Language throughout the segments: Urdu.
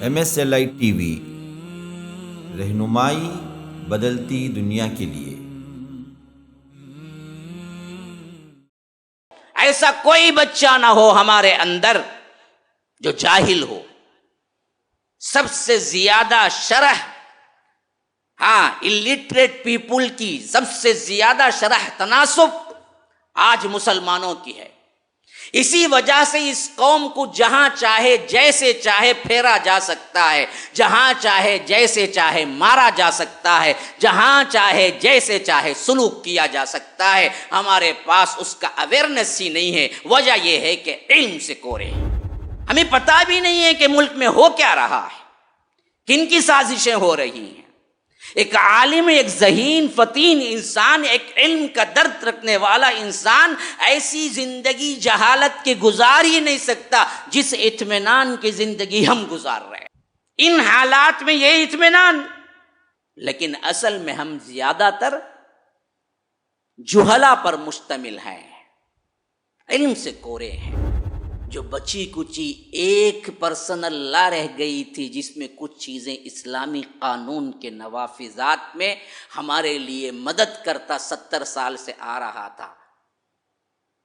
MSLI TV رہنمائی بدلتی دنیا کے لیے۔ ایسا کوئی بچہ نہ ہو ہمارے اندر جو جاہل ہو۔ سب سے زیادہ شرح الٹریٹ پیپل کی سب سے زیادہ شرح تناسب آج مسلمانوں کی ہے۔ اسی وجہ سے اس قوم کو جہاں چاہے جیسے چاہے پھیرا جا سکتا ہے، جہاں چاہے جیسے چاہے مارا جا سکتا ہے، جہاں چاہے جیسے چاہے سلوک کیا جا سکتا ہے۔ ہمارے پاس اس کا اویئرنیس ہی نہیں ہے۔ وجہ یہ ہے کہ علم سے کورے ہیں۔ ہمیں پتہ بھی نہیں ہے کہ ملک میں ہو کیا رہا ہے، کن کی سازشیں ہو رہی ہیں۔ ایک عالم، ایک ذہین فتین انسان، ایک علم کا درد رکھنے والا انسان ایسی زندگی جہالت کے گزار ہی نہیں سکتا جس اطمینان کی زندگی ہم گزار رہے ہیں۔ ان حالات میں یہ اطمینان، لیکن اصل میں ہم زیادہ تر جہلا پر مشتمل ہیں، علم سے کورے ہیں۔ جو بچی کچی 1% لا رہ گئی تھی، جس میں کچھ چیزیں اسلامی قانون کے نوافذات میں ہمارے لیے مدد کرتا 70 سال سے آ رہا تھا۔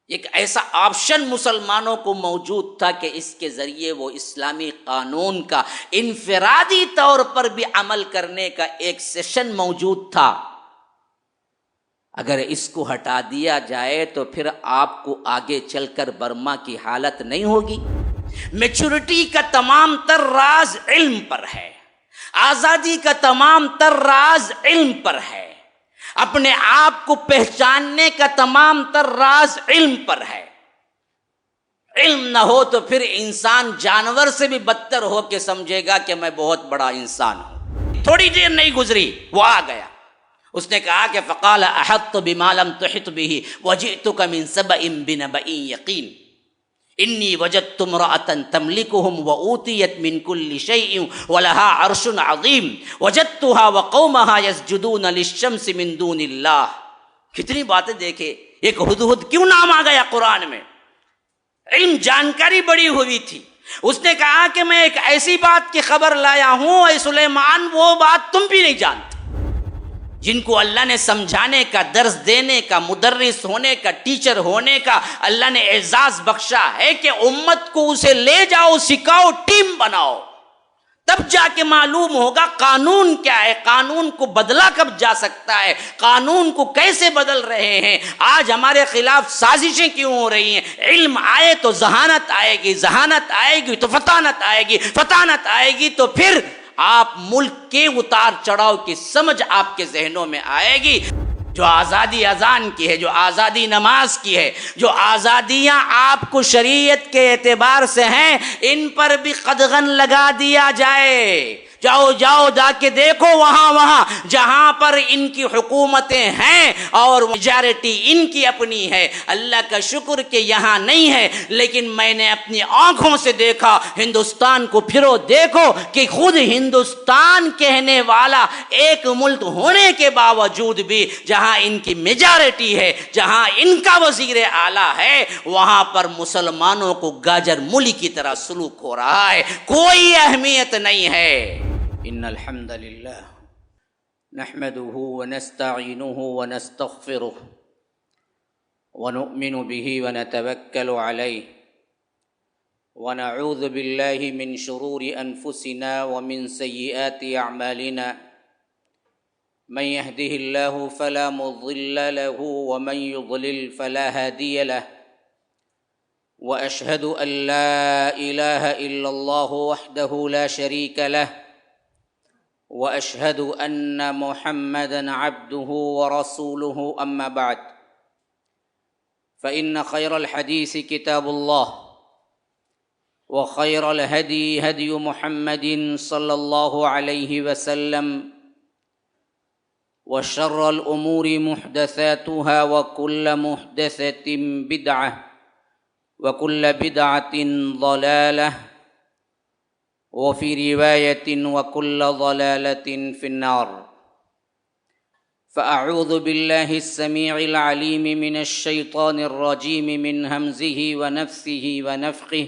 ایک ایسا آپشن مسلمانوں کو موجود تھا کہ اس کے ذریعے وہ اسلامی قانون کا انفرادی طور پر بھی عمل کرنے کا ایک سیشن موجود تھا۔ اگر اس کو ہٹا دیا جائے تو پھر آپ کو آگے چل کر برما کی حالت نہیں ہوگی۔ میچورٹی کا تمام تر راز علم پر ہے، آزادی کا تمام تر راز علم پر ہے، اپنے آپ کو پہچاننے کا تمام تر راز علم پر ہے۔ علم نہ ہو تو پھر انسان جانور سے بھی بدتر ہو کے سمجھے گا کہ میں بہت بڑا انسان ہوں۔ تھوڑی دیر نہیں گزری وہ آ گیا، اس نے کہا کہ فقال احطت بما لم تحط به وجئتك من سبأ بنبأ یقین انی وجدت امرأة تملكهم وأوتيت من كل شيء ولها عرش عظیم وجدتها وقومها يسجدون للشمس من دون اللہ۔ کتنی باتیں دیکھے، ایک ہدہد کیوں نام آ گیا قرآن میں؟ علم، جانکاری بڑی ہوئی تھی۔ اس نے کہا کہ میں ایک ایسی بات کی خبر لایا ہوں اے سلیمان، وہ بات تم بھی نہیں جانتے، جن کو اللہ نے سمجھانے کا، درس دینے کا، مدرس ہونے کا، ٹیچر ہونے کا اللہ نے اعزاز بخشا ہے کہ امت کو اسے لے جاؤ، سکھاؤ، ٹیم بناؤ، تب جا کے معلوم ہوگا قانون کیا ہے، قانون کو بدلا کب جا سکتا ہے، قانون کو کیسے بدل رہے ہیں۔ آج ہمارے خلاف سازشیں کیوں ہو رہی ہیں؟ علم آئے تو ذہانت آئے گی، ذہانت آئے گی تو فطانت آئے گی، فطانت آئے گی تو پھر آپ ملک کے اتار چڑھاؤ کی سمجھ آپ کے ذہنوں میں آئے گی۔ جو آزادی اذان کی ہے، جو آزادی نماز کی ہے، جو آزادیاں آپ کو شریعت کے اعتبار سے ہیں، ان پر بھی قدغن لگا دیا جائے۔ جاؤ جاؤ جا کے دیکھو وہاں جہاں پر ان کی حکومتیں ہیں اور میجارٹی ان کی اپنی ہے۔ اللہ کا شکر کہ یہاں نہیں ہے، لیکن میں نے اپنی آنکھوں سے دیکھا۔ ہندوستان کو پھرو دیکھو کہ خود ہندوستان کہنے والا ایک ملک ہونے کے باوجود بھی جہاں ان کی میجارٹی ہے، جہاں ان کا وزیر اعلیٰ ہے، وہاں پر مسلمانوں کو گاجر مولی کی طرح سلوک ہو رہا ہے، کوئی اہمیت نہیں ہے۔ ان الحمد للہ نحمده ونستعینه ونستغفره ونؤمن به ونتوکل علیہ ونعوذ باللہ من شرور انفسنا ومن سیئات اعمالنا من يهده الله فلا مضل له ومن يضلل فلا هادي له واشهد ان لا اله الا الله وحده لا شريك له واشهد ان محمدا عبده ورسوله اما بعد فان خير الحديث كتاب الله وخير الهدي هدي محمد صلى الله عليه وسلم وشر الامور محدثاتها وكل محدثة بدعة وكل بدعة ضلالة وفي رواية وكل ضلالة في النار۔ فأعوذ بالله السميع العليم من الشيطان الرجيم من همزه ونفثه ونفخه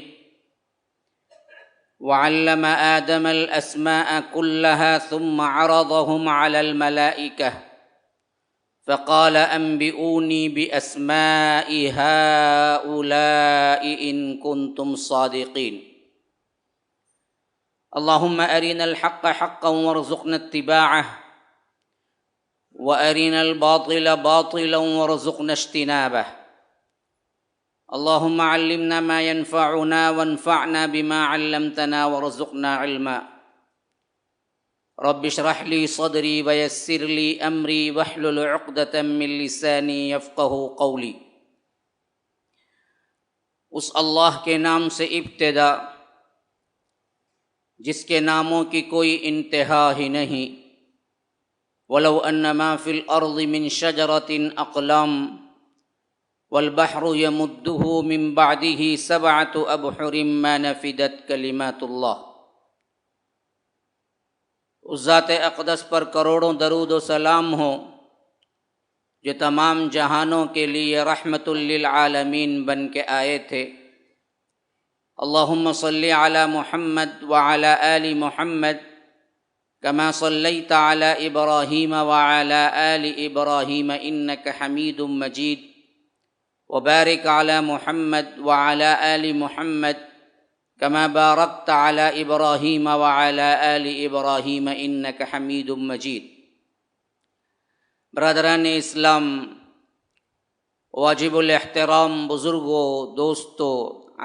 وعلم آدم الأسماء كلها ثم عرضهم على الملائكة فقال أنبئوني بأسماء هؤلاء إن كنتم صادقين اللهم أرنا الحق حقا وارزقنا اتباعه وأرنا الباطل باطلا وارزقنا اجتنابه اللهم علمنا ما ينفعنا وانفعنا بما علمتنا وارزقنا علما رب اشرح لي صدري ويسر لي أمري واحلل عقدة من لساني يفقه قولي۔ اس اللہ کے نام سے ابتدا جس کے ناموں کی کوئی انتہا ہی نہیں۔ وَلَوْ أَنَّ مَا فِي الْأَرْضِ مِنْ شَجَرَةٍ أَقْلَامٌ وَالْبَحْرُ يَمُدُّهُ مِنْ بَعْدِهِ سَبْعَةُ أَبْحُرٍ مَا نَفِدَتْ كَلِمَاتُ اللَّهِ۔ اس ذات اقدس پر کروڑوں درود و سلام ہو جو تمام جہانوں کے لیے رحمت للعالمین بن کے آئے تھے۔ اللہم صلی علی محمد وعلی آل محمد كما صليت على إبراهيم وعلى آل إبراهيم إنك حميد مجيد وبارك على محمد وعلى آل محمد كما باركت على إبراهيم وعلى آل إبراهيم إنك حميد مجيد۔ برادران اسلام، واجب الاحترام بزرگوں، دوستوں،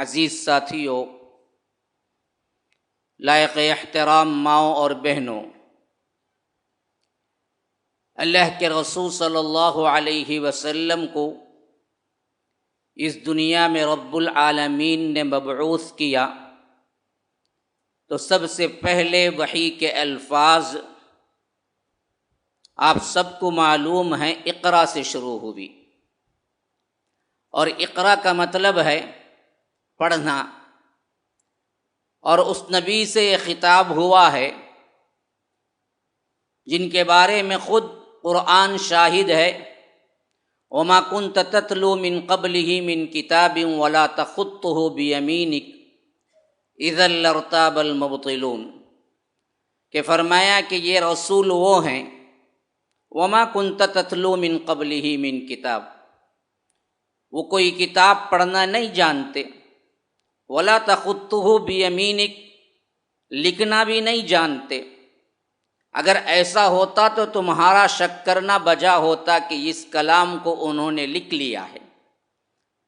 عزیز ساتھیوں، لائق احترام ماؤں اور بہنوں، اللہ کے رسول صلی اللہ علیہ وسلم کو اس دنیا میں رب العالمین نے مبعوث کیا تو سب سے پہلے وحی کے الفاظ آپ سب کو معلوم ہیں، اقرا سے شروع ہوئی، اور اقرا کا مطلب ہے پڑھنا، اور اس نبی سے یہ خطاب ہوا ہے جن کے بارے میں خود قرآن شاہد ہے، وَمَا كُنْتَ تَتْلُو مِن قَبْلِهِ مِن كِتَابٍ وَلَا تَخُطُّهُ بِيَمِينِكَ إِذًا لَارْتَابَ الْمُبْطِلُونَ، کہ فرمایا کہ یہ رسول وہ ہیں وَمَا كُنْتَ تَتْلُو مِن قَبْلِهِ مِن كِتَاب، وہ کوئی کتاب پڑھنا نہیں جانتے، وَلَا تَخُطُّهُ بِيَمِينِكَ، لکھنا بھی نہیں جانتے۔ اگر ایسا ہوتا تو تمہارا شک کرنا بجا ہوتا کہ اس کلام کو انہوں نے لکھ لیا ہے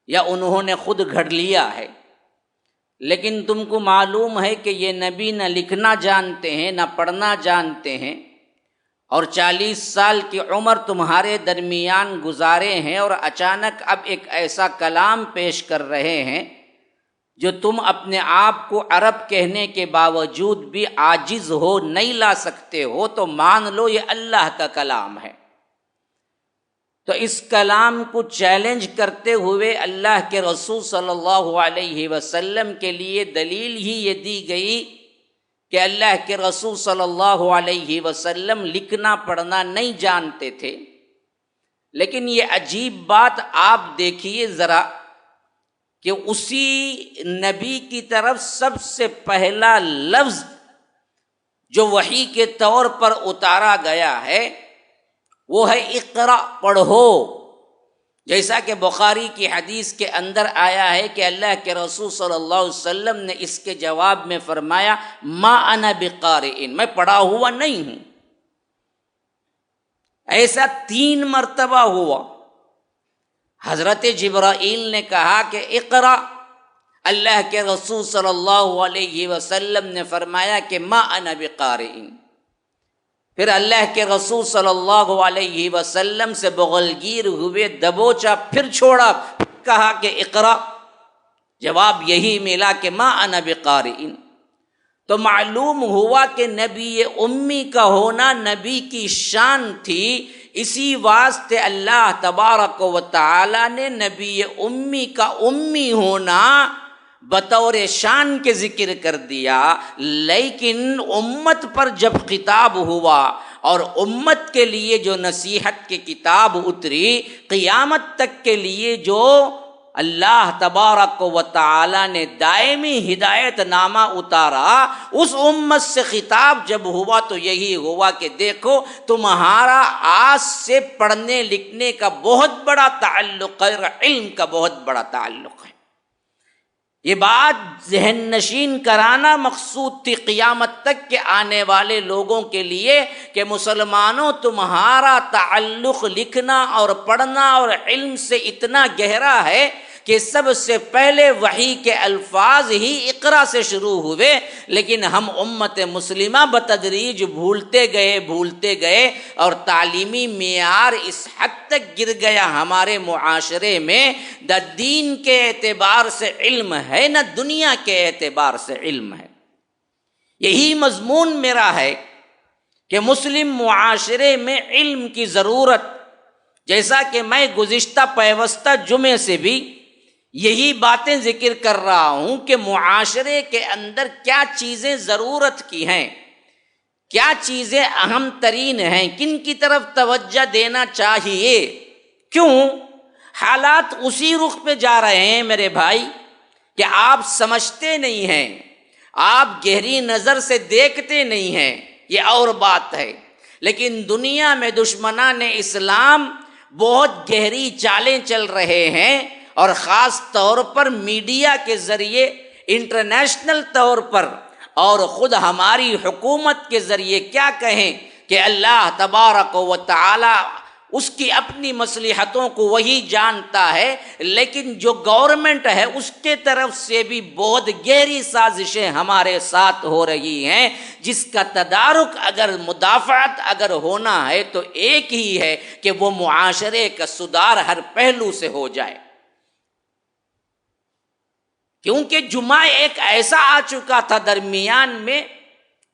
یا انہوں نے خود گھڑ لیا ہے، لیکن تم کو معلوم ہے کہ یہ نبی نہ لکھنا جانتے ہیں نہ پڑھنا جانتے ہیں، اور 40 سال کی عمر تمہارے درمیان گزارے ہیں، اور اچانک اب ایک ایسا کلام پیش کر رہے ہیں جو تم اپنے آپ کو عرب کہنے کے باوجود بھی عاجز ہو، نہیں لا سکتے ہو، تو مان لو یہ اللہ کا کلام ہے۔ تو اس کلام کو چیلنج کرتے ہوئے اللہ کے رسول صلی اللہ علیہ وسلم کے لیے دلیل ہی یہ دی گئی کہ اللہ کے رسول صلی اللہ علیہ وسلم لکھنا پڑھنا نہیں جانتے تھے۔ لیکن یہ عجیب بات آپ دیکھیے ذرا کہ اسی نبی کی طرف سب سے پہلا لفظ جو وحی کے طور پر اتارا گیا ہے وہ ہے اقرا، پڑھو، جیسا کہ بخاری کی حدیث کے اندر آیا ہے کہ اللہ کے رسول صلی اللہ علیہ وسلم نے اس کے جواب میں فرمایا ما انا بقارئ، میں پڑھا ہوا نہیں ہوں۔ ایسا 3 مرتبہ ہوا۔ حضرت جبرائیل نے کہا کہ اقرا، اللہ کے رسول صلی اللہ علیہ وسلم نے فرمایا کہ ما انا بقارئ، پھر اللہ کے رسول صلی اللہ علیہ وسلم سے بغلگیر ہوئے، دبوچا، پھر چھوڑا، کہا کہ اقرا، جواب یہی ملا کہ ما انا بقارئ۔ تو معلوم ہوا کہ نبی امی کا ہونا نبی کی شان تھی، اسی واسطے اللہ تبارک و تعالی نے نبی امی کا امی ہونا بطور شان کے ذکر کر دیا۔ لیکن امت پر جب خطاب ہوا اور امت کے لیے جو نصیحت کی کتاب اتری، قیامت تک کے لیے جو اللہ تبارک و تعالی نے دائمی ہدایت نامہ اتارا، اس امت سے خطاب جب ہوا تو یہی ہوا کہ دیکھو تمہارا آج سے پڑھنے لکھنے کا بہت بڑا تعلق ہے، علم کا بہت بڑا تعلق ہے۔ یہ بات ذہن نشین کرانا مقصود تھی قیامت تک کے آنے والے لوگوں کے لیے کہ مسلمانوں تمہارا تعلق لکھنا اور پڑھنا اور علم سے اتنا گہرا ہے کہ سب سے پہلے وحی کے الفاظ ہی اقرا سے شروع ہوئے، لیکن ہم امت مسلمہ بتدریج بھولتے گئے اور تعلیمی معیار اس حد تک گر گیا ہمارے معاشرے میں، نہ دین کے اعتبار سے علم ہے نہ دنیا کے اعتبار سے علم ہے۔ یہی مضمون میرا ہے کہ مسلم معاشرے میں علم کی ضرورت، جیسا کہ میں گزشتہ پیوستہ جمعے سے بھی یہی باتیں ذکر کر رہا ہوں کہ معاشرے کے اندر کیا چیزیں ضرورت کی ہیں، کیا چیزیں اہم ترین ہیں، کن کی طرف توجہ دینا چاہیے۔ کیوں؟ حالات اسی رخ پہ جا رہے ہیں میرے بھائی کہ آپ سمجھتے نہیں ہیں، آپ گہری نظر سے دیکھتے نہیں ہیں، یہ اور بات ہے، لیکن دنیا میں دشمنان اسلام بہت گہری چالیں چل رہے ہیں، اور خاص طور پر میڈیا کے ذریعے، انٹرنیشنل طور پر، اور خود ہماری حکومت کے ذریعے کیا کہیں کہ اللہ تبارک و تعالی اس کی اپنی مصلحتوں کو وہی جانتا ہے، لیکن جو گورنمنٹ ہے اس کے طرف سے بھی بہت گہری سازشیں ہمارے ساتھ ہو رہی ہیں، جس کا تدارک اگر مدافعت اگر ہونا ہے تو ایک ہی ہے کہ وہ معاشرے کا سدھار ہر پہلو سے ہو جائے۔ کیونکہ جمعہ ایک ایسا آ چکا تھا درمیان میں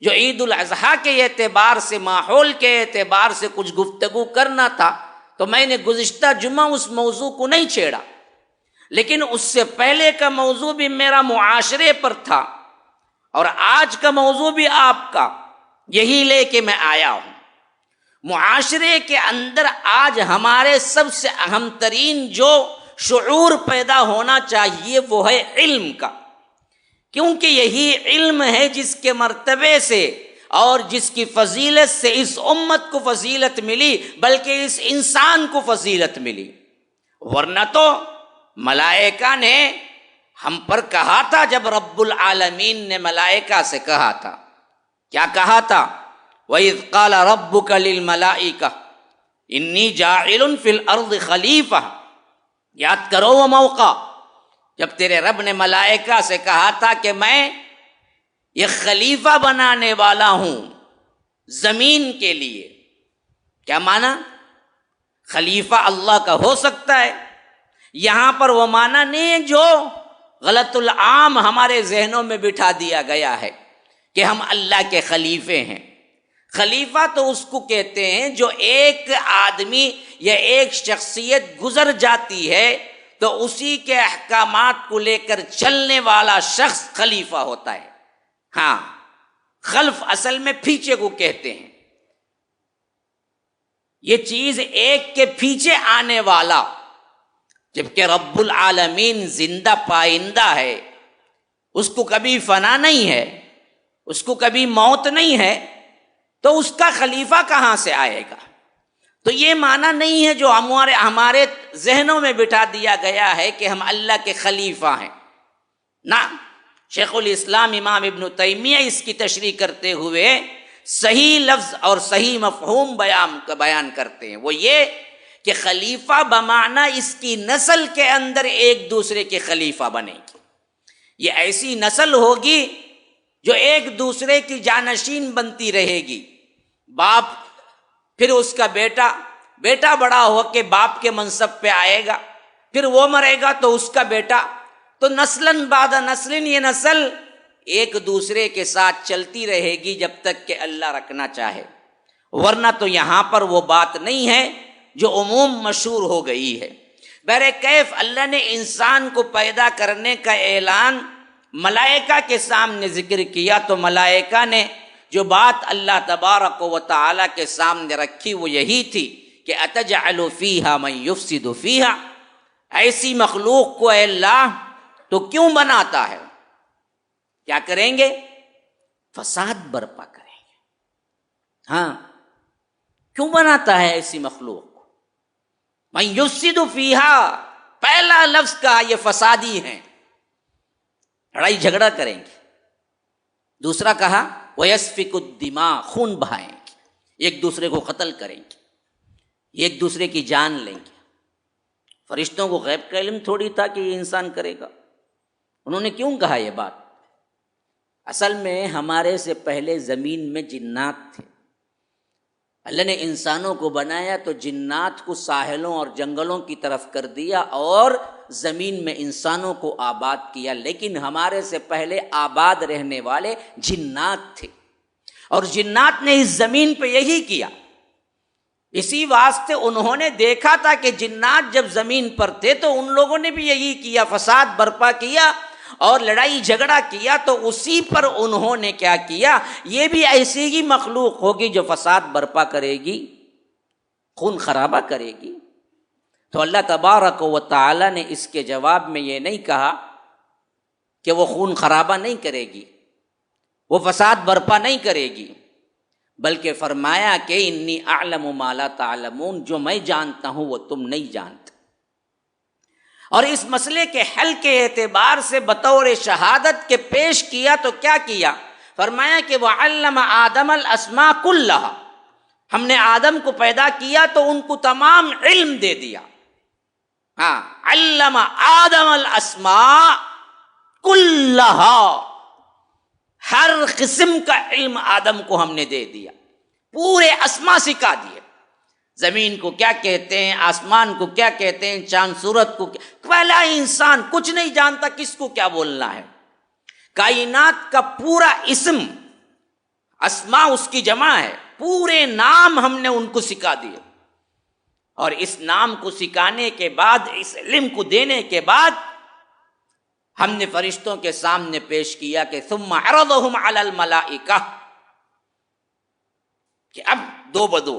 جو عید الاضحیٰ کے اعتبار سے، ماحول کے اعتبار سے کچھ گفتگو کرنا تھا، تو میں نے گزشتہ جمعہ اس موضوع کو نہیں چھیڑا، لیکن اس سے پہلے کا موضوع بھی میرا معاشرے پر تھا، اور آج کا موضوع بھی آپ کا یہی لے کے میں آیا ہوں۔ معاشرے کے اندر آج ہمارے سب سے اہم ترین جو شعور پیدا ہونا چاہیے وہ ہے علم کا، کیونکہ یہی علم ہے جس کے مرتبے سے اور جس کی فضیلت سے اس امت کو فضیلت ملی، بلکہ اس انسان کو فضیلت ملی۔ ورنہ تو ملائکہ نے ہم پر کہا تھا، جب رب العالمین نے ملائکہ سے کہا تھا، کیا کہا تھا؟ وَإِذْ قَالَ رَبُّكَ لِلْمَلَائِكَةِ إِنِّي جَاعِلٌ فِي الْأَرْضِ خَلِيفَةً۔ یاد کرو وہ موقع جب تیرے رب نے ملائکہ سے کہا تھا کہ میں یہ خلیفہ بنانے والا ہوں زمین کے لیے۔ کیا معنی؟ خلیفہ اللہ کا ہو سکتا ہے، یہاں پر وہ معنی نہیں ہے جو غلط العام ہمارے ذہنوں میں بٹھا دیا گیا ہے کہ ہم اللہ کے خلیفے ہیں۔ خلیفہ تو اس کو کہتے ہیں جو ایک آدمی یا ایک شخصیت گزر جاتی ہے تو اسی کے احکامات کو لے کر چلنے والا شخص خلیفہ ہوتا ہے۔ ہاں، خلف اصل میں پیچھے کو کہتے ہیں، یہ چیز ایک کے پیچھے آنے والا، جبکہ رب العالمین زندہ پائندہ ہے، اس کو کبھی فنا نہیں ہے، اس کو کبھی موت نہیں ہے، تو اس کا خلیفہ کہاں سے آئے گا؟ تو یہ معنی نہیں ہے جو ہمارے ذہنوں میں بٹھا دیا گیا ہے کہ ہم اللہ کے خلیفہ ہیں۔ نہ، شیخ الاسلام امام ابن تیمیہ اس کی تشریح کرتے ہوئے صحیح لفظ اور صحیح مفہوم بیان کرتے ہیں، وہ یہ کہ خلیفہ بمعنی اس کی نسل کے اندر ایک دوسرے کے خلیفہ بنے گی، یہ ایسی نسل ہوگی جو ایک دوسرے کی جانشین بنتی رہے گی۔ باپ، پھر اس کا بیٹا بڑا ہو کے باپ کے منصب پہ آئے گا، پھر وہ مرے گا تو اس کا بیٹا، تو نسلاً بعد نسلاً یہ نسل ایک دوسرے کے ساتھ چلتی رہے گی جب تک کہ اللہ رکھنا چاہے، ورنہ تو یہاں پر وہ بات نہیں ہے جو عموم مشہور ہو گئی ہے۔ بہرکیف اللہ نے انسان کو پیدا کرنے کا اعلان ملائکہ کے سامنے ذکر کیا، تو ملائکہ نے جو بات اللہ تبارک و تعالیٰ کے سامنے رکھی وہ یہی تھی کہ اتجعل فیہا من یفسد فیہا، ایسی مخلوق کو اے اللہ تو کیوں بناتا ہے؟ کیا کریں گے؟ فساد برپا کریں گے۔ ہاں، کیوں بناتا ہے ایسی مخلوق کو؟ من یفسد فیہا، پہلا لفظ کہا یہ فسادی ہیں، لڑائی جھگڑا کریں گے۔ دوسرا کہا وَيَسْفِكُ الدِّمَاء، خون بہائیں گے، ایک دوسرے کو قتل کریں گے، ایک دوسرے کی جان لیں گے۔ فرشتوں کو غیب کا علم تھوڑی تھا کہ یہ انسان کرے گا، انہوں نے کیوں کہا یہ بات؟ اصل میں ہمارے سے پہلے زمین میں جنات تھے، اللہ نے انسانوں کو بنایا تو جنات کو ساحلوں اور جنگلوں کی طرف کر دیا اور زمین میں انسانوں کو آباد کیا، لیکن ہمارے سے پہلے آباد رہنے والے جنات تھے، اور جنات نے اس زمین پہ یہی کیا۔ اسی واسطے انہوں نے دیکھا تھا کہ جنات جب زمین پر تھے تو ان لوگوں نے بھی یہی کیا، فساد برپا کیا اور لڑائی جھگڑا کیا، تو اسی پر انہوں نے کیا کیا، یہ بھی ایسی ہی مخلوق ہوگی جو فساد برپا کرے گی، خون خرابہ کرے گی۔ تو اللہ تبارک و تعالی نے اس کے جواب میں یہ نہیں کہا کہ وہ خون خرابہ نہیں کرے گی، وہ فساد برپا نہیں کرے گی، بلکہ فرمایا کہ انی اعلم ما لا تعلمون، جو میں جانتا ہوں وہ تم نہیں جانتے۔ اور اس مسئلے کے حل کے اعتبار سے بطور شہادت کے پیش کیا تو کیا کیا؟ فرمایا کہ وَعَلَّمَ آدَمَ الْأَسْمَاءَ كُلَّهَا، ہم نے آدم کو پیدا کیا تو ان کو تمام علم دے دیا۔ ہاں، علم آدم الاسماء كلها، ہر قسم کا علم آدم کو ہم نے دے دیا، پورے اسماء سکھا دیے، زمین کو کیا کہتے ہیں، آسمان کو کیا کہتے ہیں، چاند سورج کو کیا۔ پہلا انسان کچھ نہیں جانتا کس کو کیا بولنا ہے، کائنات کا پورا اسم، اسماء اس کی جمع ہے، پورے نام ہم نے ان کو سکھا دیے، اور اس نام کو سکھانے کے بعد، اس علم کو دینے کے بعد ہم نے فرشتوں کے سامنے پیش کیا کہ ثم عرضهم علی الملائکہ، کہ اب دو بدو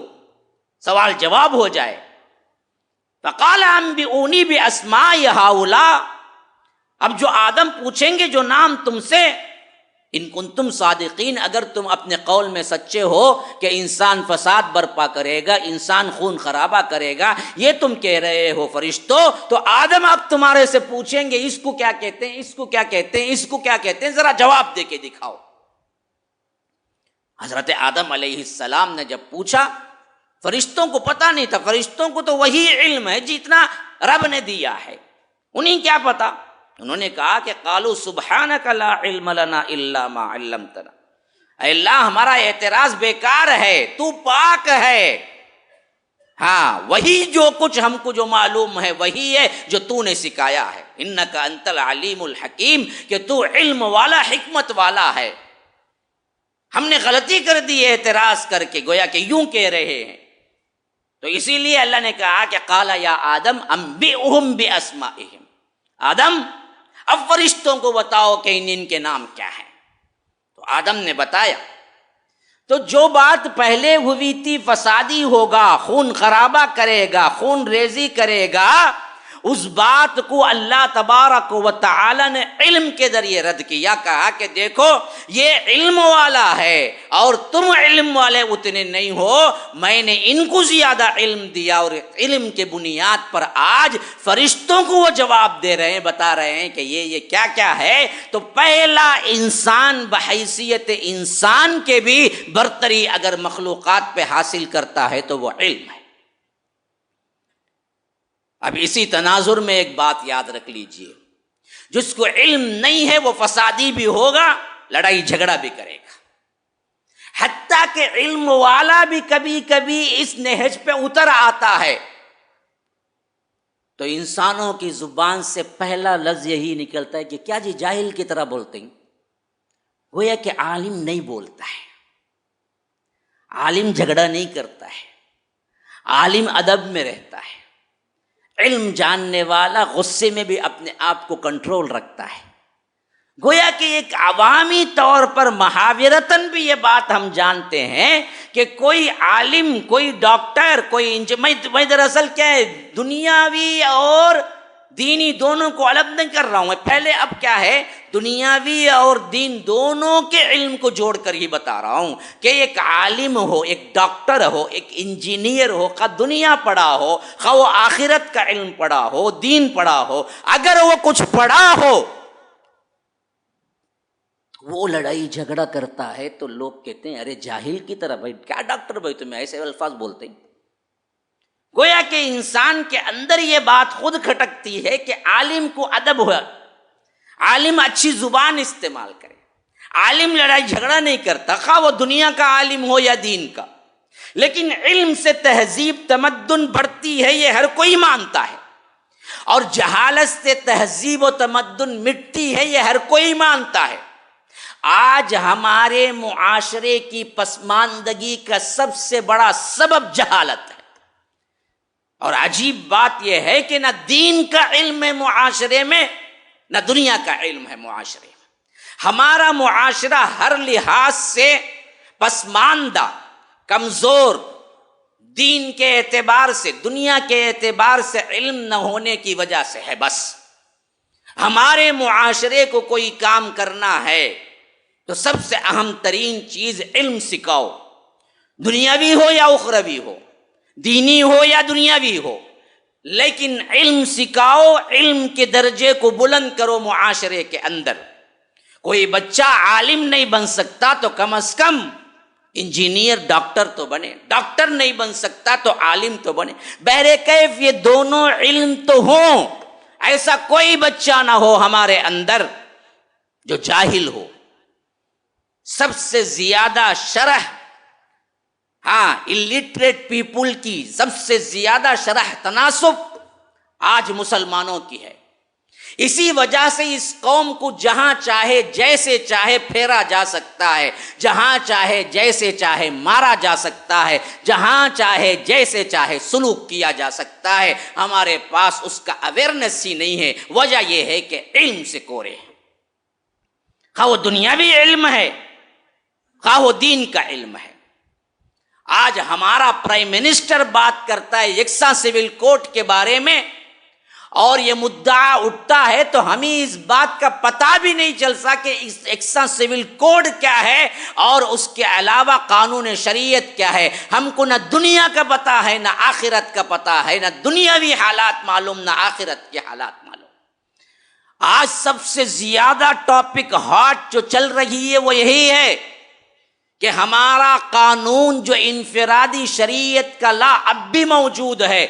سوال جواب ہو جائے۔ فقال انبئونی باسماء ہؤلاء، اب جو آدم پوچھیں گے جو نام تم سے، ان کنتم صادقین، اگر تم اپنے قول میں سچے ہو کہ انسان فساد برپا کرے گا، انسان خون خرابہ کرے گا، یہ تم کہہ رہے ہو فرشتوں، تو آدم اب تمہارے سے پوچھیں گے اس کو کیا کہتے ہیں، اس کو کیا کہتے ہیں، اس کو کیا کہتے ہیں، ذرا جواب دے کے دکھاؤ۔ حضرت آدم علیہ السلام نے جب پوچھا، فرشتوں کو پتہ نہیں تھا، فرشتوں کو تو وہی علم ہے جتنا رب نے دیا ہے، انہیں کیا پتا۔ انہوں نے کہا کہ قالوا سبحانک لا علم لنا الا ما علمتنا، اے اللہ ہمارا اعتراض بیکار ہے، تو پاک ہے، ہاں وہی جو کچھ ہم کو جو معلوم ہے وہی ہے جو تو نے سکھایا ہے، انک انت العلیم الحکیم، کہ تو علم والا حکمت والا ہے۔ ہم نے غلطی کر دی اعتراض کر کے، گویا کہ یوں کہہ رہے ہیں، تو اسی لیے اللہ نے کہا کہ قال یا آدم انبئہم باسمائہم، آدم اب فرشتوں کو بتاؤ کہ ان کے نام کیا ہیں۔ تو آدم نے بتایا، تو جو بات پہلے ہوئی تھی فسادی ہوگا، خون خرابہ کرے گا، خون ریزی کرے گا، اس بات کو اللہ تبارک و تعالی نے علم کے ذریعے رد کیا، کہا کہ دیکھو یہ علم والا ہے اور تم علم والے اتنے نہیں ہو، میں نے ان کو زیادہ علم دیا، اور علم کے بنیاد پر آج فرشتوں کو وہ جواب دے رہے ہیں، بتا رہے ہیں کہ یہ کیا کیا ہے۔ تو پہلا انسان بحیثیت انسان کے بھی برتری اگر مخلوقات پہ حاصل کرتا ہے تو وہ علم ہے۔ اب اسی تناظر میں ایک بات یاد رکھ لیجئے، جس کو علم نہیں ہے وہ فسادی بھی ہوگا، لڑائی جھگڑا بھی کرے گا، حتیٰ کہ علم والا بھی کبھی کبھی اس نہج پہ اتر آتا ہے تو انسانوں کی زبان سے پہلا لفظ یہی نکلتا ہے کہ کیا جی جاہل کی طرح بولتے ہیں، گویا کہ عالم نہیں بولتا ہے، عالم جھگڑا نہیں کرتا ہے، عالم ادب میں رہتا ہے، علم جاننے والا غصے میں بھی اپنے آپ کو کنٹرول رکھتا ہے۔ گویا کہ ایک عوامی طور پر محاورتاً بھی یہ بات ہم جانتے ہیں کہ کوئی عالم، کوئی ڈاکٹر، کوئی میں دراصل کیا ہے، دنیاوی اور دینی دونوں کو الگ نہیں کر رہا ہوں میں. پہلے اب کیا ہے، دنیاوی اور دین دونوں کے علم کو جوڑ کر ہی بتا رہا ہوں کہ ایک عالم ہو، ایک ڈاکٹر ہو، ایک انجینئر ہو، خواہ دنیا پڑھا ہو، خواہ وہ آخرت کا علم پڑھا ہو، دین پڑھا ہو، اگر وہ کچھ پڑھا ہو وہ لڑائی جھگڑا کرتا ہے تو لوگ کہتے ہیں ارے جاہل کی طرح، بھائی کیا ڈاکٹر بھائی تمہیں ایسے الفاظ بولتے ہیں. گویا کہ انسان کے اندر یہ بات خود کھٹکتی ہے کہ عالم کو ادب ہوا، عالم اچھی زبان استعمال کرے، عالم لڑائی جھگڑا نہیں کرتا، خواہ وہ دنیا کا عالم ہو یا دین کا. لیکن علم سے تہذیب تمدن بڑھتی ہے، یہ ہر کوئی مانتا ہے، اور جہالت سے تہذیب و تمدن مٹتی ہے، یہ ہر کوئی مانتا ہے. آج ہمارے معاشرے کی پسماندگی کا سب سے بڑا سبب جہالت ہے. اور عجیب بات یہ ہے کہ نہ دین کا علم ہے معاشرے میں، نہ دنیا کا علم ہے معاشرے میں. ہمارا معاشرہ ہر لحاظ سے پسماندہ، کمزور، دین کے اعتبار سے، دنیا کے اعتبار سے علم نہ ہونے کی وجہ سے ہے. بس ہمارے معاشرے کو کوئی کام کرنا ہے تو سب سے اہم ترین چیز علم سکھاؤ، دنیاوی ہو یا اخروی ہو، دینی ہو یا دنیاوی ہو، لیکن علم سکھاؤ، علم کے درجے کو بلند کرو معاشرے کے اندر. کوئی بچہ عالم نہیں بن سکتا تو کم از کم انجینئر ڈاکٹر تو بنے، ڈاکٹر نہیں بن سکتا تو عالم تو بنے. بہرکیف یہ دونوں علم تو ہوں، ایسا کوئی بچہ نہ ہو ہمارے اندر جو جاہل ہو. سب سے زیادہ شرح الٹریٹ پیپل کی سب سے زیادہ شرح تناسب آج مسلمانوں کی ہے. اسی وجہ سے اس قوم کو جہاں چاہے جیسے چاہے پھیرا جا سکتا ہے، جہاں چاہے جیسے چاہے مارا جا سکتا ہے، جہاں چاہے جیسے چاہے سلوک کیا جا سکتا ہے. ہمارے پاس اس کا اویئرنیس ہی نہیں ہے. وجہ یہ ہے کہ علم سے کورے، خواہ وہ دنیاوی علم ہے، خواہ وہ دین کا علم ہے. آج ہمارا پرائم منسٹر بات کرتا ہے یکساں سول کوڈ کے بارے میں، اور یہ مدعا اٹھتا ہے تو ہمیں اس بات کا پتہ بھی نہیں چلتا کہ یکساں سول کوڈ کیا ہے اور اس کے علاوہ قانون شریعت کیا ہے. ہم کو نہ دنیا کا پتہ ہے، نہ آخرت کا پتہ ہے، نہ دنیاوی حالات معلوم، نہ آخرت کے حالات معلوم. آج سب سے زیادہ ٹاپک ہاٹ جو چل رہی ہے وہ یہی ہے کہ ہمارا قانون جو انفرادی شریعت کا لا اب بھی موجود ہے،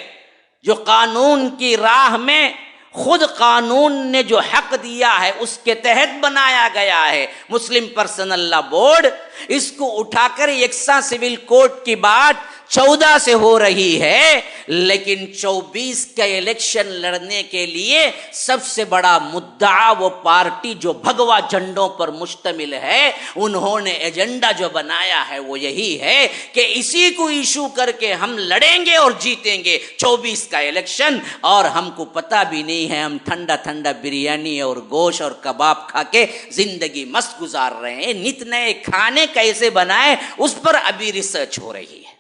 جو قانون کی راہ میں خود قانون نے جو حق دیا ہے اس کے تحت بنایا گیا ہے مسلم پرسنل لا بورڈ، اس کو اٹھا کر یکساں سول کوڈ کی بات 14 سے ہو رہی ہے. لیکن 24 کا الیکشن لڑنے کے لیے سب سے بڑا مدعا وہ پارٹی جو بھگوا جھنڈوں پر مشتمل ہے، انہوں نے ایجنڈا جو بنایا ہے وہ یہی ہے کہ اسی کو ایشو کر کے ہم لڑیں گے اور جیتیں گے 24 کا الیکشن. اور ہم کو پتہ بھی نہیں ہے، ہم ٹھنڈا ٹھنڈا بریانی اور گوشت اور کباب کھا کے زندگی مست گزار رہے ہیں. نت نئے کھانے کیسے بنائے اس پر ابھی ریسرچ ہو رہی ہے.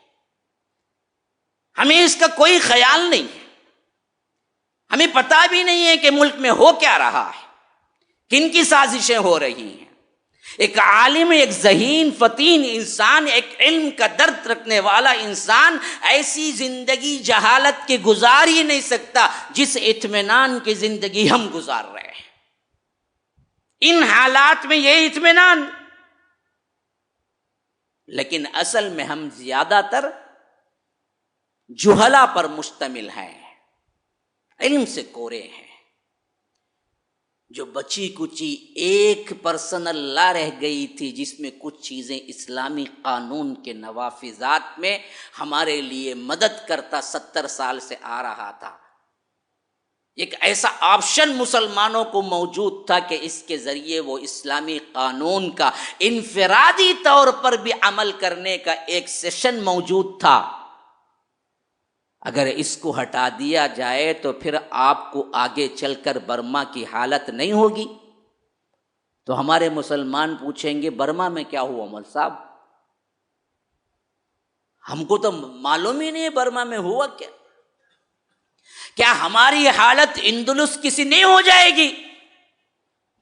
ہمیں اس کا کوئی خیال نہیں ہے، ہمیں پتہ بھی نہیں ہے کہ ملک میں ہو کیا رہا ہے، کن کی سازشیں ہو رہی ہیں. ایک عالم، ایک ذہین فطین انسان، ایک علم کا درد رکھنے والا انسان ایسی زندگی جہالت کی گزار ہی نہیں سکتا جس اطمینان کی زندگی ہم گزار رہے ہیں. ان حالات میں یہ اطمینان، لیکن اصل میں ہم زیادہ تر جہلا پر مشتمل ہیں، علم سے کورے ہیں. جو بچی کچی 1% لا رہ گئی تھی جس میں کچھ چیزیں اسلامی قانون کے نوافذات میں ہمارے لیے مدد کرتا 70 سال سے آ رہا تھا. ایک ایسا آپشن مسلمانوں کو موجود تھا کہ اس کے ذریعے وہ اسلامی قانون کا انفرادی طور پر بھی عمل کرنے کا ایک سیشن موجود تھا. اگر اس کو ہٹا دیا جائے تو پھر آپ کو آگے چل کر برما کی حالت نہیں ہوگی. تو ہمارے مسلمان پوچھیں گے برما میں کیا ہوا مول صاحب؟ ہم کو تو معلوم ہی نہیں ہے برما میں ہوا کیا. کیا ہماری حالت اندلس کسی نہیں ہو جائے گی؟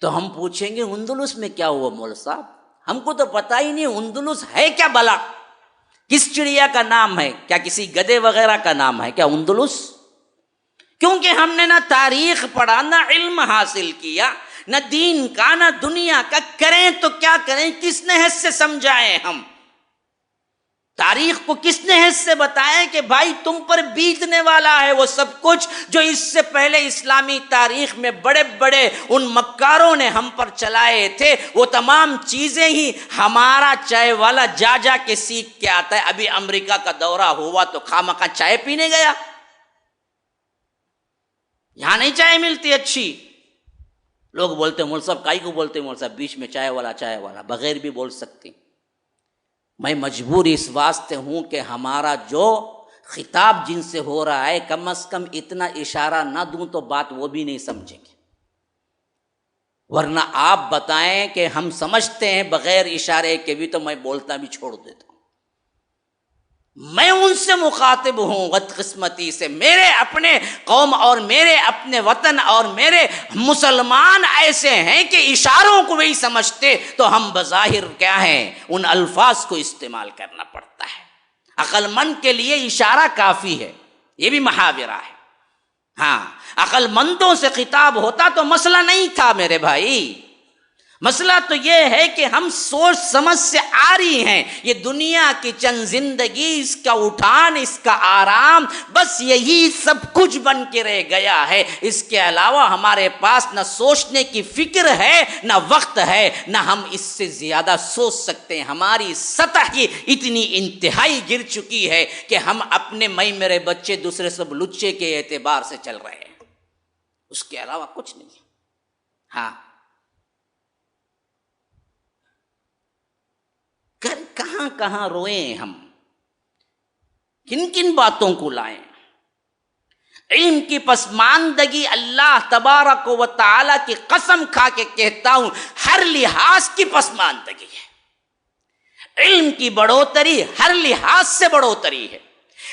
تو ہم پوچھیں گے اندلس میں کیا ہوا مول صاحب؟ ہم کو تو پتہ ہی نہیں اندلس ہے کیا بلا، کس چڑیا کا نام ہے؟ کیا کسی گدے وغیرہ کا نام ہے کیا اندلس؟ کیونکہ ہم نے نہ تاریخ پڑھا، نہ علم حاصل کیا، نہ دین کا نہ دنیا کا۔ کریں تو کیا کریں، کس نہج سے سمجھائیں ہم؟ تاریخ کو کس نہج سے بتائیں کہ بھائی تم پر بیتنے والا ہے وہ سب کچھ جو اس سے پہلے اسلامی تاریخ میں بڑے بڑے ان مکاروں نے ہم پر چلائے تھے، وہ تمام چیزیں ہی ہمارا چائے والا جا جا کے سیکھ کے آتا ہے۔ ابھی امریکہ کا دورہ ہوا تو خامخواہ چائے پینے گیا، یہاں نہیں چائے ملتی اچھی۔ لوگ بولتے مول صاحب کائی کو بولتے مول صاحب بیچ میں چائے والا بغیر بھی بول سکتے۔ میں مجبور اس واسطے ہوں کہ ہمارا جو خطاب جن سے ہو رہا ہے کم از کم اتنا اشارہ نہ دوں تو بات وہ بھی نہیں سمجھیں گے، ورنہ آپ بتائیں کہ ہم سمجھتے ہیں بغیر اشارے کے بھی تو میں بولتا بھی چھوڑ دیتا ہوں۔ میں ان سے مخاطب ہوں بدقسمتی سے، میرے اپنے قوم اور میرے اپنے وطن اور میرے مسلمان ایسے ہیں کہ اشاروں کو بھی سمجھتے تو ہم بظاہر کیا ہیں ان الفاظ کو استعمال کرنا پڑتا ہے۔ عقل مند کے لیے اشارہ کافی ہے، یہ بھی محاورہ ہے۔ ہاں، عقل مندوں سے خطاب ہوتا تو مسئلہ نہیں تھا میرے بھائی۔ مسئلہ تو یہ ہے کہ ہم سوچ سمجھ سے عاری ہیں، یہ دنیا کی چند زندگی، اس کا اٹھان، اس کا آرام، بس یہی سب کچھ بن کے رہ گیا ہے۔ اس کے علاوہ ہمارے پاس نہ سوچنے کی فکر ہے، نہ وقت ہے، نہ ہم اس سے زیادہ سوچ سکتے ہیں۔ ہماری سطح ہی اتنی انتہائی گر چکی ہے کہ ہم اپنے میں میرے بچے دوسرے سب لچے کے اعتبار سے چل رہے ہیں، اس کے علاوہ کچھ نہیں۔ ہاں، کہاں کہاں روئیں ہم، کن کن باتوں کو لائیں۔ علم کی پسماندگی اللہ تبارک و تعالی کی قسم کھا کے کہتا ہوں ہر لحاظ کی پسماندگی ہے۔ علم کی بڑھوتری ہر لحاظ سے بڑھوتری ہے۔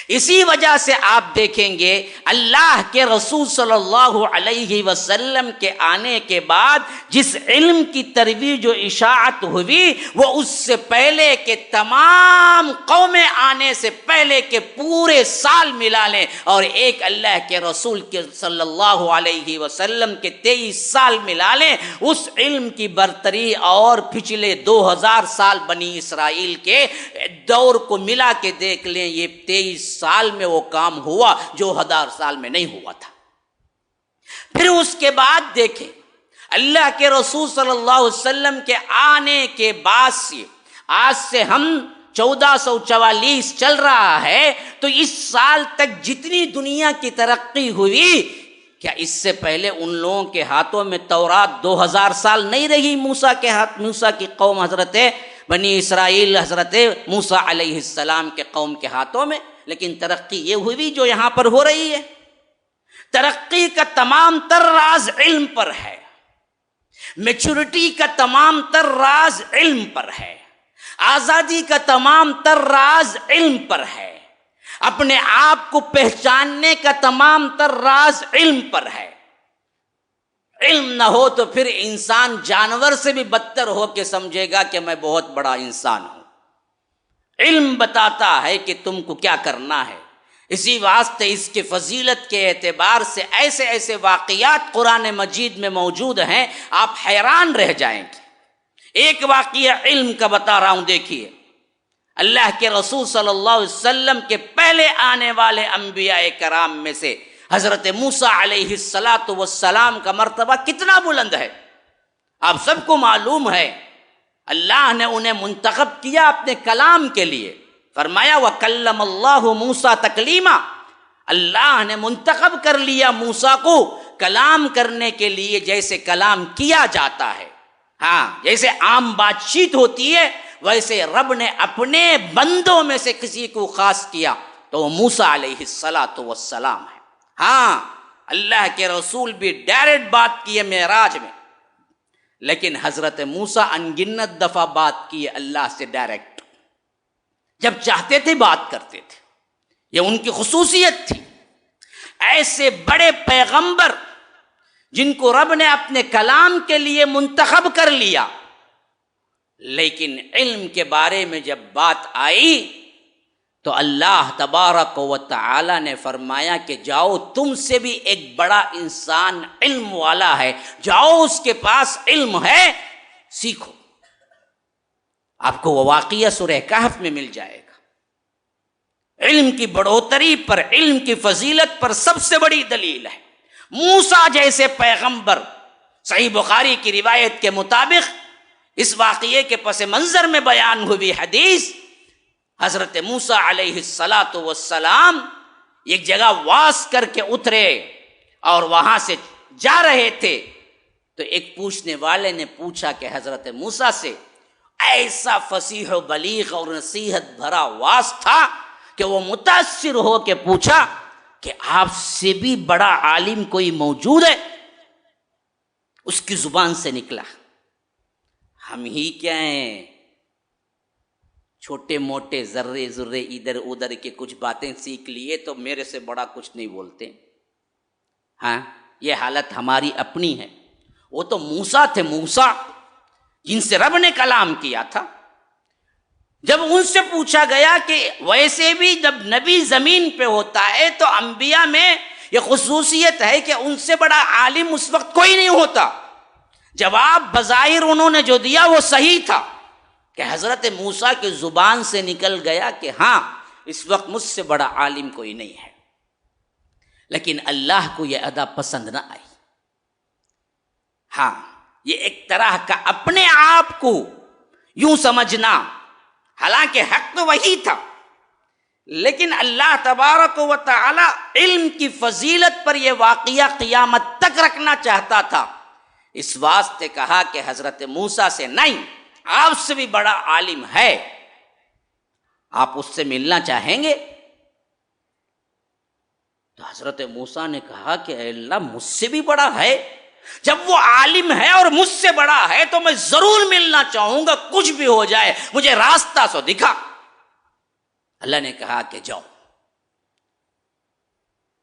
اسی وجہ سے آپ دیکھیں گے اللہ کے رسول صلی اللہ علیہ وسلم کے آنے کے بعد جس علم کی ترویج و اشاعت ہوئی وہ اس سے پہلے کے تمام قومیں آنے سے پہلے کے پورے سال ملا لیں اور ایک اللہ کے رسول کے صلی اللہ علیہ وسلم کے 23 سال ملا لیں، اس علم کی برتری اور پچھلے 2000 سال بنی اسرائیل کے دور کو ملا کے دیکھ لیں، یہ 23 سال میں وہ کام ہوا جو 1000 سال میں نہیں ہوا تھا۔ پھر اس کے بعد دیکھیں اللہ کے رسول صلی اللہ علیہ وسلم کے آنے کے بعد سے آج سے ہم 1444 چل رہا ہے تو اس سال تک جتنی دنیا کی ترقی ہوئی، کیا اس سے پہلے ان لوگوں کے ہاتھوں میں تورات 2000 سال نہیں رہی؟ موسیٰ کے ہاتھ، موسیٰ کی قوم حضرت بنی اسرائیل حضرت موسیٰ علیہ السلام کے قوم کے ہاتھوں میں، لیکن ترقی یہ ہوئی جو یہاں پر ہو رہی ہے۔ ترقی کا تمام تر راز علم پر ہے، میچورٹی کا تمام تر راز علم پر ہے، آزادی کا تمام تر راز علم پر ہے، اپنے آپ کو پہچاننے کا تمام تر راز علم پر ہے۔ علم نہ ہو تو پھر انسان جانور سے بھی بدتر ہو کے سمجھے گا کہ میں بہت بڑا انسان ہوں۔ علم بتاتا ہے کہ تم کو کیا کرنا ہے۔ اسی واسطے اس کے فضیلت کے اعتبار سے ایسے ایسے واقعات قرآن مجید میں موجود ہیں، آپ حیران رہ جائیں گے۔ ایک واقعہ علم کا بتا رہا ہوں، دیکھیے اللہ کے رسول صلی اللہ علیہ وسلم کے پہلے آنے والے انبیاء کرام میں سے حضرت موسیٰ علیہ السلام کا مرتبہ کتنا بلند ہے، آپ سب کو معلوم ہے۔ اللہ نے انہیں منتخب کیا اپنے کلام کے لیے، فرمایا وَكَلَّمَ اللَّهُ مُوسَىٰ تَكْلِيمًا، اللہ نے منتخب کر لیا موسیٰ کو کلام کرنے کے لیے، جیسے کلام کیا جاتا ہے، ہاں جیسے عام بات چیت ہوتی ہے ویسے رب نے اپنے بندوں میں سے کسی کو خاص کیا تو وہ موسیٰ علیہ السلام ہے۔ ہاں اللہ کے رسول بھی ڈائریکٹ بات کی ہے معراج میں، لیکن حضرت موسیٰ انگنت دفعہ بات کی ہے اللہ سے ڈائریکٹ، جب چاہتے تھے بات کرتے تھے، یہ ان کی خصوصیت تھی۔ ایسے بڑے پیغمبر جن کو رب نے اپنے کلام کے لیے منتخب کر لیا، لیکن علم کے بارے میں جب بات آئی تو اللہ تبارک و تعالی نے فرمایا کہ جاؤ، تم سے بھی ایک بڑا انسان علم والا ہے، جاؤ اس کے پاس علم ہے، سیکھو۔ آپ کو وہ واقعہ سورہ کہف میں مل جائے گا۔ علم کی بڑھوتری پر، علم کی فضیلت پر سب سے بڑی دلیل ہے موسیٰ جیسے پیغمبر۔ صحیح بخاری کی روایت کے مطابق اس واقعے کے پس منظر میں بیان ہوئی حدیث، حضرت موسیٰ علیہ السلام ایک جگہ واس کر کے اترے اور وہاں سے جا رہے تھے تو ایک پوچھنے والے نے پوچھا کہ حضرت موسیٰ سے، ایسا فصیح و بلیغ اور نصیحت بھرا واس تھا کہ وہ متاثر ہو کے پوچھا کہ آپ سے بھی بڑا عالم کوئی موجود ہے؟ اس کی زبان سے نکلا، ہم ہی کیا ہیں، چھوٹے موٹے ذرے ادھر ادھر کے کچھ باتیں سیکھ لیے تو میرے سے بڑا کچھ نہیں بولتے۔ ہاں، یہ حالت ہماری اپنی ہے۔ وہ تو موسیٰ تھے، موسیٰ جن سے رب نے کلام کیا تھا۔ جب ان سے پوچھا گیا کہ ویسے بھی جب نبی زمین پہ ہوتا ہے تو انبیاء میں یہ خصوصیت ہے کہ ان سے بڑا عالم اس وقت کوئی نہیں ہوتا، جواب بظاہر انہوں نے جو دیا وہ صحیح تھا کہ حضرت موسیٰ کی زبان سے نکل گیا کہ ہاں، اس وقت مجھ سے بڑا عالم کوئی نہیں ہے۔ لیکن اللہ کو یہ ادا پسند نہ آئی۔ ہاں، یہ ایک طرح کا اپنے آپ کو یوں سمجھنا، حالانکہ حق تو وہی تھا، لیکن اللہ تبارک و تعالی علم کی فضیلت پر یہ واقعہ قیامت تک رکھنا چاہتا تھا، اس واسطے کہا کہ حضرت موسیٰ سے نہیں، آپ سے بھی بڑا عالم ہے، آپ اس سے ملنا چاہیں گے؟ تو حضرت موسیٰ نے کہا کہ اے اللہ، مجھ سے بھی بڑا ہے؟ جب وہ عالم ہے اور مجھ سے بڑا ہے تو میں ضرور ملنا چاہوں گا، کچھ بھی ہو جائے مجھے راستہ سو دکھا۔ اللہ نے کہا کہ جاؤ،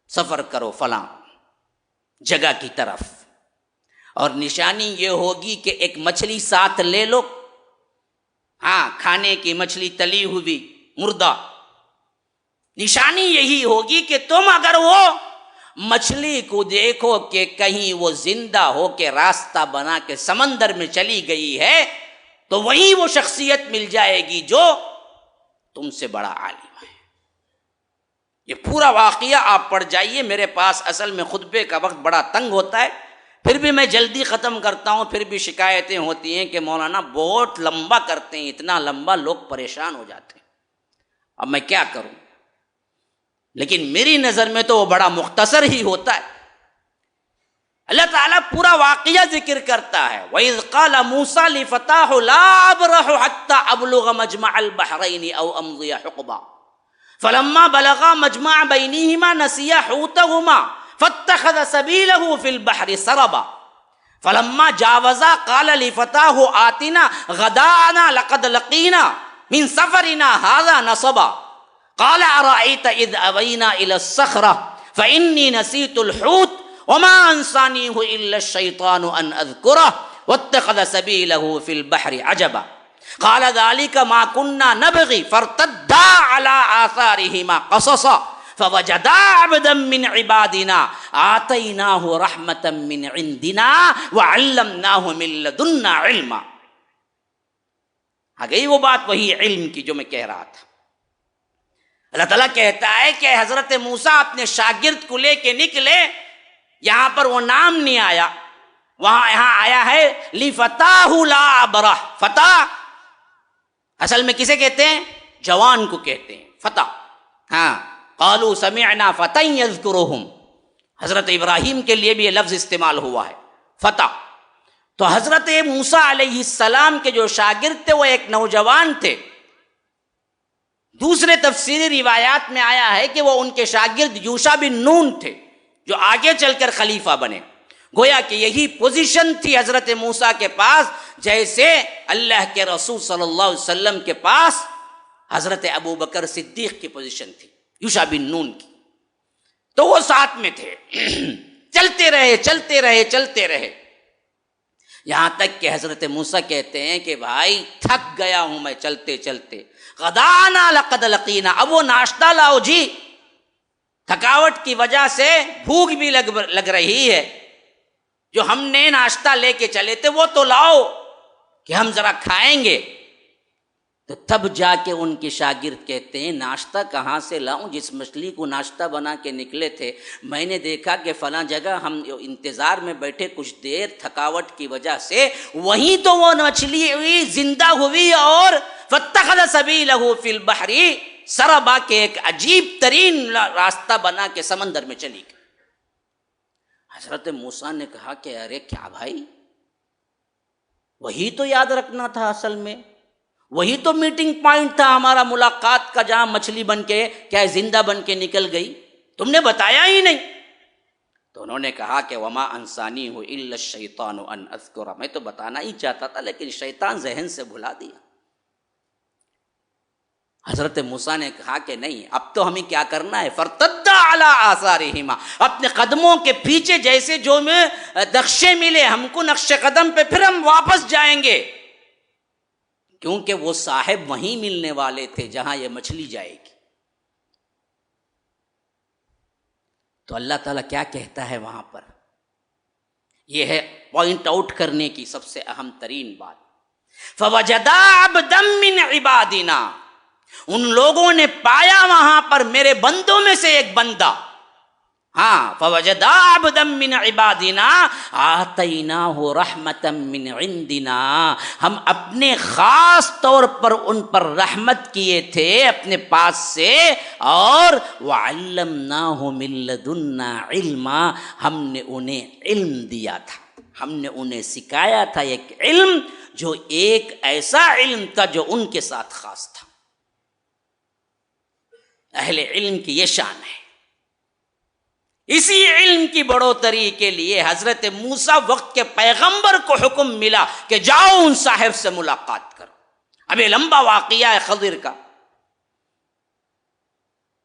سفر کرو فلاں جگہ کی طرف، اور نشانی یہ ہوگی کہ ایک مچھلی ساتھ لے لو، ہاں، کھانے کی مچھلی تلی ہوئی مردہ، نشانی یہی ہوگی کہ تم اگر وہ مچھلی کو دیکھو کہ کہیں وہ زندہ ہو کے راستہ بنا کے سمندر میں چلی گئی ہے تو وہیں وہ شخصیت مل جائے گی جو تم سے بڑا عالم ہے۔ یہ پورا واقعہ آپ پڑھ جائیے، میرے پاس اصل میں خطبے کا وقت بڑا تنگ ہوتا ہے، پھر بھی میں جلدی ختم کرتا ہوں، پھر بھی شکایتیں ہوتی ہیں کہ مولانا بہت لمبا کرتے ہیں، اتنا لمبا لوگ پریشان ہو جاتے ہیں۔ اب میں کیا کروں، لیکن میری نظر میں تو وہ بڑا مختصر ہی ہوتا ہے۔ اللہ تعالیٰ پورا واقعہ ذکر کرتا ہے، وَإِذْ قَالَ مُوسَىٰ لِفَتَاهُ لَا أَبْرَحُ حَتَّىٰ أَبْلُغَ مَجْمَعَ الْبَحْرَيْنِ أَوْ أَمْضِيَ حُقُبًا فَلَمَّا بَلَغَا مَجْمَعَ بَيْنِهِمَا نَسِيَا حُوتَهُمَا فَاتَّخَذَ سَبِيلَهُ فِي الْبَحْرِ سَرَبًا فَلَمَّا جَاوَزَا قَالَ لِفَتَاهُ آتِنَا غَدَاءَنَا لَقَدْ لَقِينَا مِنْ سَفَرِنَا هَٰذَا نَصَبًا قَالَ أَرَأَيْتَ إِذْ أَوَيْنَا إِلَى الصَّخْرَةِ فَإِنِّي نَسِيتُ الْحُوتَ وَمَا أَنسَانِيهُ إِلَّا الشَّيْطَانُ أَنْ أَذْكُرَهُ وَاتَّخَذَ سَبِيلَهُ فِي الْبَحْرِ عَجَبًا قَالَ ذَلِكَ مَا كُنَّا نَبْغِي فَارْتَدَّا عَلَىٰ آثَارِهِمَا قَصَصًا فَوَجَدَا عَبْدًا مِّنْ عِبَادِنَا آتَيْنَاهُ رَحْمَةً مِّنْ عِندِنَا وَعَلَّمْنَاهُ مِن لَّدُنَّا عِلْمًا۔ آ گئی وہ بات وہی علم کی جو میں کہہ رہا تھا۔ اللہ تعالیٰ کہتا ہے کہ حضرت موسیٰ اپنے شاگرد کو لے کے نکلے، یہاں پر وہ نام نہیں آیا، یہاں آیا ہے لِفَتَاهُ لَا أَبْرَحُ۔ فتح اصل میں کسے کہتے ہیں؟ جوان کو کہتے ہیں فتح۔ ہاں، قالوا سمعنا فتى يذكرهم، حضرت ابراہیم کے لیے بھی یہ لفظ استعمال ہوا ہے فتح۔ تو حضرت موسیٰ علیہ السلام کے جو شاگرد تھے وہ ایک نوجوان تھے۔ دوسرے تفسیری روایات میں آیا ہے کہ وہ ان کے شاگرد یوشع بن نون تھے جو آگے چل کر خلیفہ بنے۔ گویا کہ یہی پوزیشن تھی حضرت موسیٰ کے پاس جیسے اللہ کے رسول صلی اللہ علیہ وسلم کے پاس حضرت ابو بکر صدیق کی پوزیشن تھی، یوشع بن نون کی۔ تو وہ ساتھ میں تھے. چلتے رہے یہاں تک کہ حضرت موسیٰ کہتے ہیں کہ بھائی تھک گیا ہوں میں چلتے چلتے. غدانا لقد لقینا، اب وہ ناشتہ لاؤ جی، تھکاوٹ کی وجہ سے بھوک بھی لگ رہی ہے، جو ہم نے ناشتہ لے کے چلے تھے وہ تو لاؤ کہ ہم ذرا کھائیں گے. تو تب جا کے ان کے شاگرد کہتے ہیں ناشتہ کہاں سے لاؤں؟ جس مچھلی کو ناشتہ بنا کے نکلے تھے میں نے دیکھا کہ فلاں جگہ ہم انتظار میں بیٹھے کچھ دیر، تھکاوٹ کی وجہ سے وہیں تو وہ مچھلی ہوئی زندہ ہوئی اور فاتخذ سبیلہ فی البحر سربا کے ایک عجیب ترین راستہ بنا کے سمندر میں چلی گئی. حضرت موسیٰ نے کہا کہ ارے کیا بھائی، وہی تو یاد رکھنا تھا، اصل میں وہی تو میٹنگ پوائنٹ تھا ہمارا ملاقات کا، جہاں مچھلی بن کے کیا زندہ بن کے نکل گئی، تم نے بتایا ہی نہیں. تو انہوں نے کہا کہ وما انسانی ہو الا الشیطان ان اذکر، میں تو بتانا ہی چاہتا تھا لیکن شیطان ذہن سے بھلا دیا. حضرت موسیٰ نے کہا کہ نہیں، اب تو ہمیں کیا کرنا ہے، فارتدا علی آثارہما، اپنے قدموں کے پیچھے جیسے جو میں نقشے ملے ہم کو نقش قدم پہ پھر ہم واپس جائیں گے، کیونکہ وہ صاحب وہیں ملنے والے تھے جہاں یہ مچھلی جائے گی. تو اللہ تعالیٰ کیا کہتا ہے وہاں پر، یہ ہے پوائنٹ آؤٹ کرنے کی سب سے اہم ترین بات. فوجدا عبدا من عبادنا، ان لوگوں نے پایا وہاں پر میرے بندوں میں سے ایک بندہ. ہاں، فوجدا عبدا من عبادنا آتیناہ رحمتا من عندنا، ہم اپنے خاص طور پر ان پر رحمت کیے تھے اپنے پاس سے، اور وعلمناہ من لدنا علما، ہم نے انہیں علم دیا تھا، ہم نے انہیں سکھایا تھا ایک علم جو ایک ایسا علم تھا جو ان کے ساتھ خاص تھا. اہل علم کی یہ شان ہے. اسی علم کی بڑھوتری کے لیے حضرت موسیٰ وقت کے پیغمبر کو حکم ملا کہ جاؤ ان صاحب سے ملاقات کرو. اب یہ لمبا واقعہ ہے خضر کا،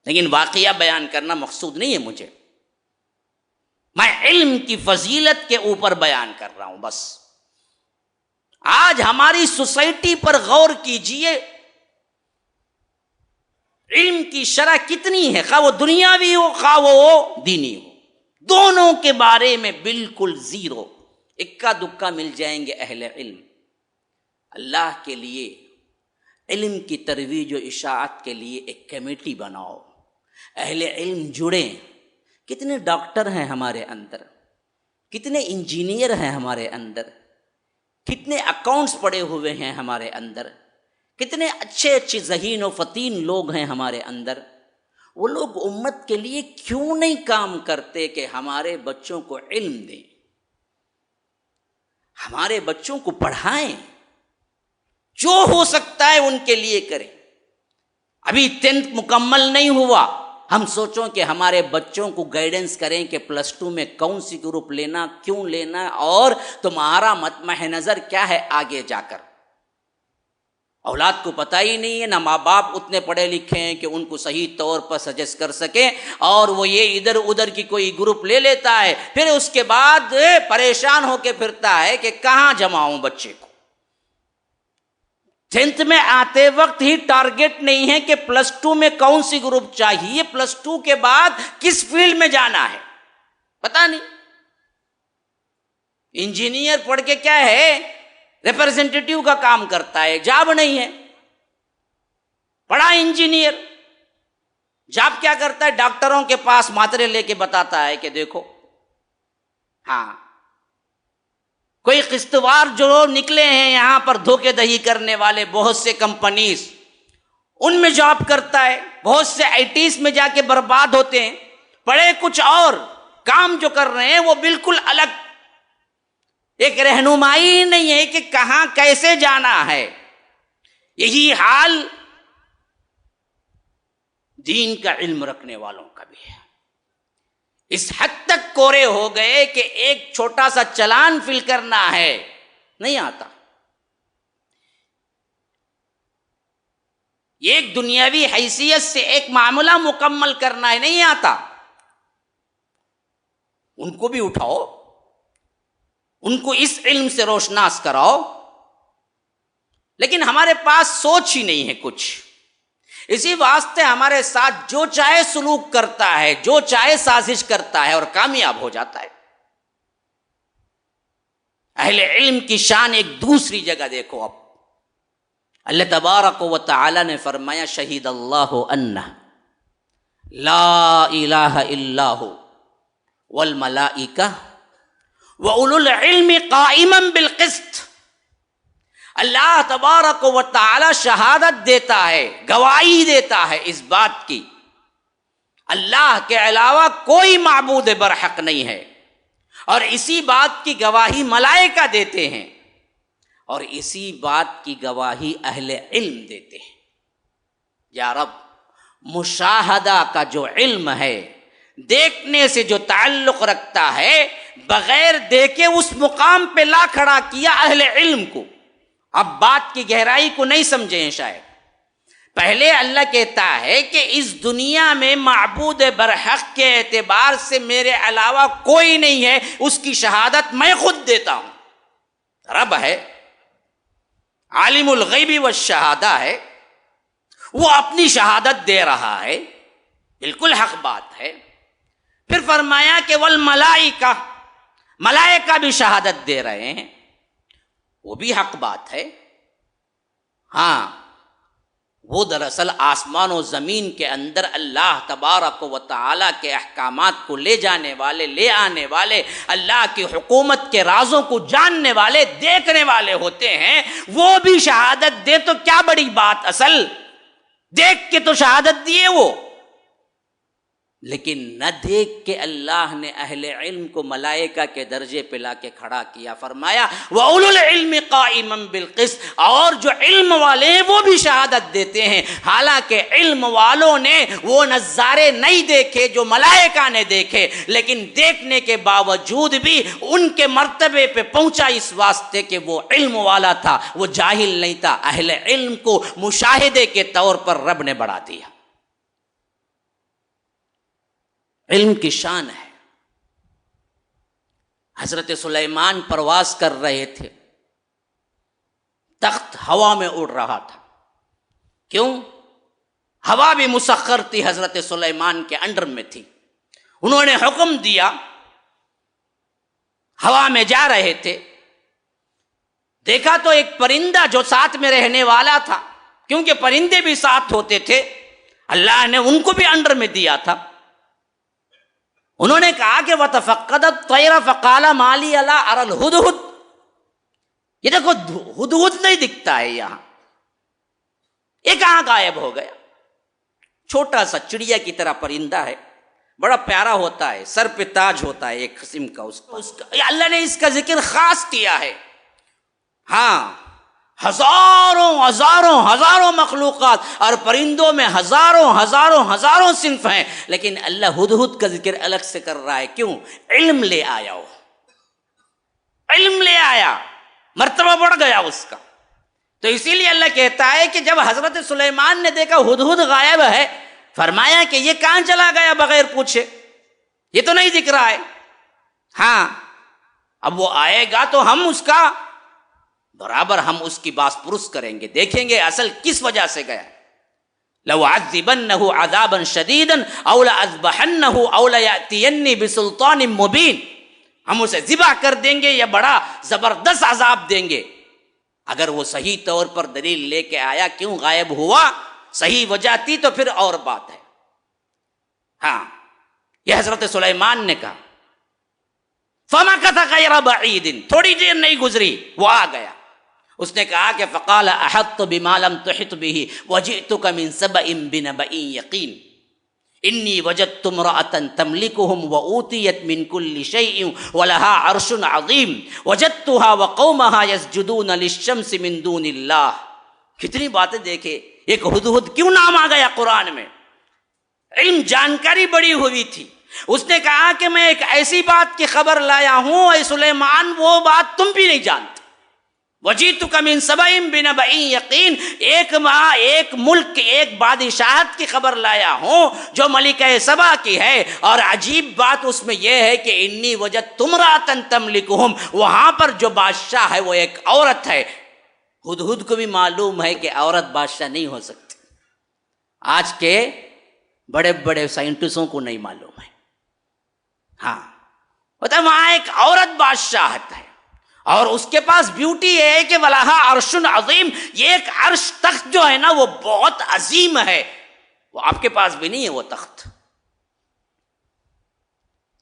لیکن واقعہ بیان کرنا مقصود نہیں ہے مجھے، میں علم کی فضیلت کے اوپر بیان کر رہا ہوں بس. آج ہماری سوسائٹی پر غور کیجئے، علم کی شرح کتنی ہے، خواہ وہ دنیاوی ہو خواہ وہ دینی ہو، دونوں کے بارے میں بالکل زیرو. اکا دکا مل جائیں گے اہل علم. اللہ کے لیے علم کی ترویج و اشاعت کے لیے ایک کمیٹی بناؤ، اہل علم جڑیں. کتنے ڈاکٹر ہیں ہمارے اندر، کتنے انجینئر ہیں ہمارے اندر، کتنے اکاؤنٹس پڑے ہوئے ہیں ہمارے اندر، کتنے اچھے اچھے ذہین و فطین لوگ ہیں ہمارے اندر. وہ لوگ امت کے لیے کیوں نہیں کام کرتے کہ ہمارے بچوں کو علم دیں، ہمارے بچوں کو پڑھائیں، جو ہو سکتا ہے ان کے لیے کریں. ابھی 10th مکمل نہیں ہوا، ہم سوچوں کہ ہمارے بچوں کو گائیڈنس کریں کہ +2 میں کون سی گروپ لینا، کیوں لینا، اور تمہارا مطمع نظر کیا ہے آگے جا کر. اولاد کو پتہ ہی نہیں ہے، نہ ماں باپ اتنے پڑھے لکھے ہیں کہ ان کو صحیح طور پر سجیسٹ کر سکیں، اور وہ یہ ادھر ادھر کی کوئی گروپ لے لیتا ہے، پھر اس کے بعد پریشان ہو کے پھرتا ہے کہ کہاں جماؤں بچے کو. 10th میں آتے وقت ہی ٹارگٹ نہیں ہے کہ +2 میں کون سی گروپ چاہیے، +2 کے بعد کس فیلڈ میں جانا ہے پتہ نہیں. انجینئر پڑھ کے کیا ہے، ریپرزینٹیٹیو کا کام کرتا ہے، جاب نہیں ہے. پڑھا انجینئر، جاب کیا کرتا ہے، ڈاکٹروں کے پاس ماترے لے کے بتاتا ہے کہ دیکھو. ہاں، کوئی قسطوار جو نکلے ہیں یہاں پر دھوکے دہی کرنے والے، بہت سے کمپنیز ان میں جاب کرتا ہے، بہت سے ITs میں جا کے برباد ہوتے ہیں. پڑھے کچھ اور، کام جو کر رہے ہیں وہ بالکل الگ، ایک رہنمائی نہیں ہے کہ کہاں کیسے جانا ہے. یہی حال دین کا علم رکھنے والوں کا بھی ہے. اس حد تک کورے ہو گئے کہ ایک چھوٹا سا چلان فل کرنا ہے نہیں آتا، ایک دنیاوی حیثیت سے ایک معاملہ مکمل کرنا ہے نہیں آتا. ان کو بھی اٹھاؤ، ان کو اس علم سے روشناس کراؤ، لیکن ہمارے پاس سوچ ہی نہیں ہے کچھ۔ اسی واسطے ہمارے ساتھ جو چاہے سلوک کرتا ہے، جو چاہے سازش کرتا ہے اور کامیاب ہو جاتا ہے۔ اہل علم کی شان ایک دوسری جگہ دیکھو۔ اب اللہ تبارک و تعالی نے فرمایا شہید اللہ انہ لا الہ الا ہو والملائکہ وَأُولُو الْعِلْمِ قَائِمًا بِالْقِسْطِ۔ اللہ تبارک و تعالی شہادت دیتا ہے، گواہی دیتا ہے اس بات کی اللہ کے علاوہ کوئی معبود برحق نہیں ہے، اور اسی بات کی گواہی ملائکہ دیتے ہیں، اور اسی بات کی گواہی اہل علم دیتے ہیں۔ یا رب، مشاہدہ کا جو علم ہے، دیکھنے سے جو تعلق رکھتا ہے، بغیر دیکھے اس مقام پہ لا کھڑا کیا اہل علم کو۔ اب بات کی گہرائی کو نہیں سمجھیں شاید۔ پہلے اللہ کہتا ہے کہ اس دنیا میں معبود برحق کے اعتبار سے میرے علاوہ کوئی نہیں ہے، اس کی شہادت میں خود دیتا ہوں۔ رب ہے، عالم الغیب والشہادہ ہے، وہ اپنی شہادت دے رہا ہے، بالکل حق بات ہے۔ پھر فرمایا کہ والملائکہ، ملائکہ بھی شہادت دے رہے ہیں، وہ بھی حق بات ہے۔ ہاں، وہ دراصل آسمان و زمین کے اندر اللہ تبارک و تعالیٰ کے احکامات کو لے جانے والے، لے آنے والے، اللہ کی حکومت کے رازوں کو جاننے والے، دیکھنے والے ہوتے ہیں۔ وہ بھی شہادت دے تو کیا بڑی بات، اصل دیکھ کے تو شہادت دیے وہ، لیکن نہ دیکھ کے اللہ نے اہل علم کو ملائکہ کے درجے پہ لا کے کھڑا کیا۔ فرمایا وَأُولُو الْعِلْمِ قَائِمًا بِالْقِسْطِ، اور جو علم والے ہیں وہ بھی شہادت دیتے ہیں، حالانکہ علم والوں نے وہ نظارے نہیں دیکھے جو ملائکہ نے دیکھے، لیکن دیکھنے کے باوجود بھی ان کے مرتبے پہ پہنچا اس واسطے کہ وہ علم والا تھا، وہ جاہل نہیں تھا۔ اہل علم کو مشاہدے کے طور پر رب نے بڑھا دیا۔ علم کی شان ہے۔ حضرت سلیمان پرواز کر رہے تھے، تخت ہوا میں اڑ رہا تھا۔ کیوں؟ ہوا بھی مسخر تھی، حضرت سلیمان کے انڈر میں تھی۔ انہوں نے حکم دیا، ہوا میں جا رہے تھے، دیکھا تو ایک پرندہ جو ساتھ میں رہنے والا تھا، کیونکہ پرندے بھی ساتھ ہوتے تھے، اللہ نے ان کو بھی انڈر میں دیا تھا۔ انہوں نے کہا کہ وَتَفَقَّدَ الطَّيْرَ فَقَالَ مَا لِيَ لَا أَرَى الْهُدْهُدْ۔ یہ دیکھو ہدہد نہیں دکھتا ہے یہاں، یہ کہاں غائب ہو گیا؟ چھوٹا سا چڑیا کی طرح پرندہ ہے، بڑا پیارا ہوتا ہے، سر پہ تاج ہوتا ہے ایک قسم کا اس کا اللہ نے اس کا ذکر خاص کیا ہے۔ ہاں، ہزاروں مخلوقات، اور پرندوں میں ہزاروں صنف ہیں، لیکن اللہ ہدہد کا ذکر الگ سے کر رہا ہے۔ کیوں؟ علم لے آیا، وہ علم لے آیا، مرتبہ بڑھ گیا اس کا۔ تو اسی لیے اللہ کہتا ہے کہ جب حضرت سلیمان نے دیکھا ہدہد غائب ہے، فرمایا کہ یہ کہاں چلا گیا بغیر پوچھے، یہ تو نہیں دکھ رہا ہے۔ ہاں، اب وہ آئے گا تو ہم اس کا برابر ہم اس کی باس پرس کریں گے، دیکھیں گے اصل کس وجہ سے گیا۔ لَوْعَذِّبَنَّهُ عَذَابًا شَدِيدًا أَوْ لَأَذْبَحَنَّهُ أَوْ لَيَأْتِيَنِّي بِسُلْطَانٍ مُبِينٍ، ہم اسے ذبح کر دیں گے یا بڑا زبردست عذاب دیں گے۔ اگر وہ صحیح طور پر دلیل لے کے آیا، کیوں غائب ہوا، صحیح وجہ تھی تو پھر اور بات ہے۔ ہاں، یہ حضرت سلیمان نے کہا۔ فَمَكَثَ غَيْرَ بَعِيدٍ، تھوڑی دیر نہیں گزری وہ آ گیا۔ اس نے کہا کہ فقال احطت بما لم تحط به وجئتك من سبأ بنبأ يقين انی وجدت امرأة تملكهم وأوتيت من كل شيء ولها عرش عظيم وجدتها وقومها يسجدون للشمس من دون الله۔ کتنی باتیں دیکھے، ایک ہدہد کیوں نام آ گیا قرآن میں؟ علم، جانکاری بڑی ہوئی تھی۔ اس نے کہا کہ میں ایک ایسی بات کی خبر لایا ہوں اے سلیمان، وہ بات تم بھی نہیں جانتے۔ وجیتک من سبع بنبأ یقین، ایک ماہ ایک ملک ایک بادشاہت کی خبر لایا ہوں جو ملکہ سبا کی ہے، اور عجیب بات اس میں یہ ہے کہ انی وجدت امرأۃ تملکہم، وہاں پر جو بادشاہ ہے وہ ایک عورت ہے۔ ہدہد کو بھی معلوم ہے کہ عورت بادشاہ نہیں ہو سکتی، آج کے بڑے بڑے سائنٹسٹوں کو نہیں معلوم ہے۔ ہاں بتا، وہاں ایک عورت بادشاہت ہے اور اس کے پاس بیوٹی ہے کہ وَلَہَا عَرْشٌ عظیم، یہ ایک عرش تخت جو ہے نا وہ بہت عظیم ہے، وہ آپ کے پاس بھی نہیں ہے وہ تخت۔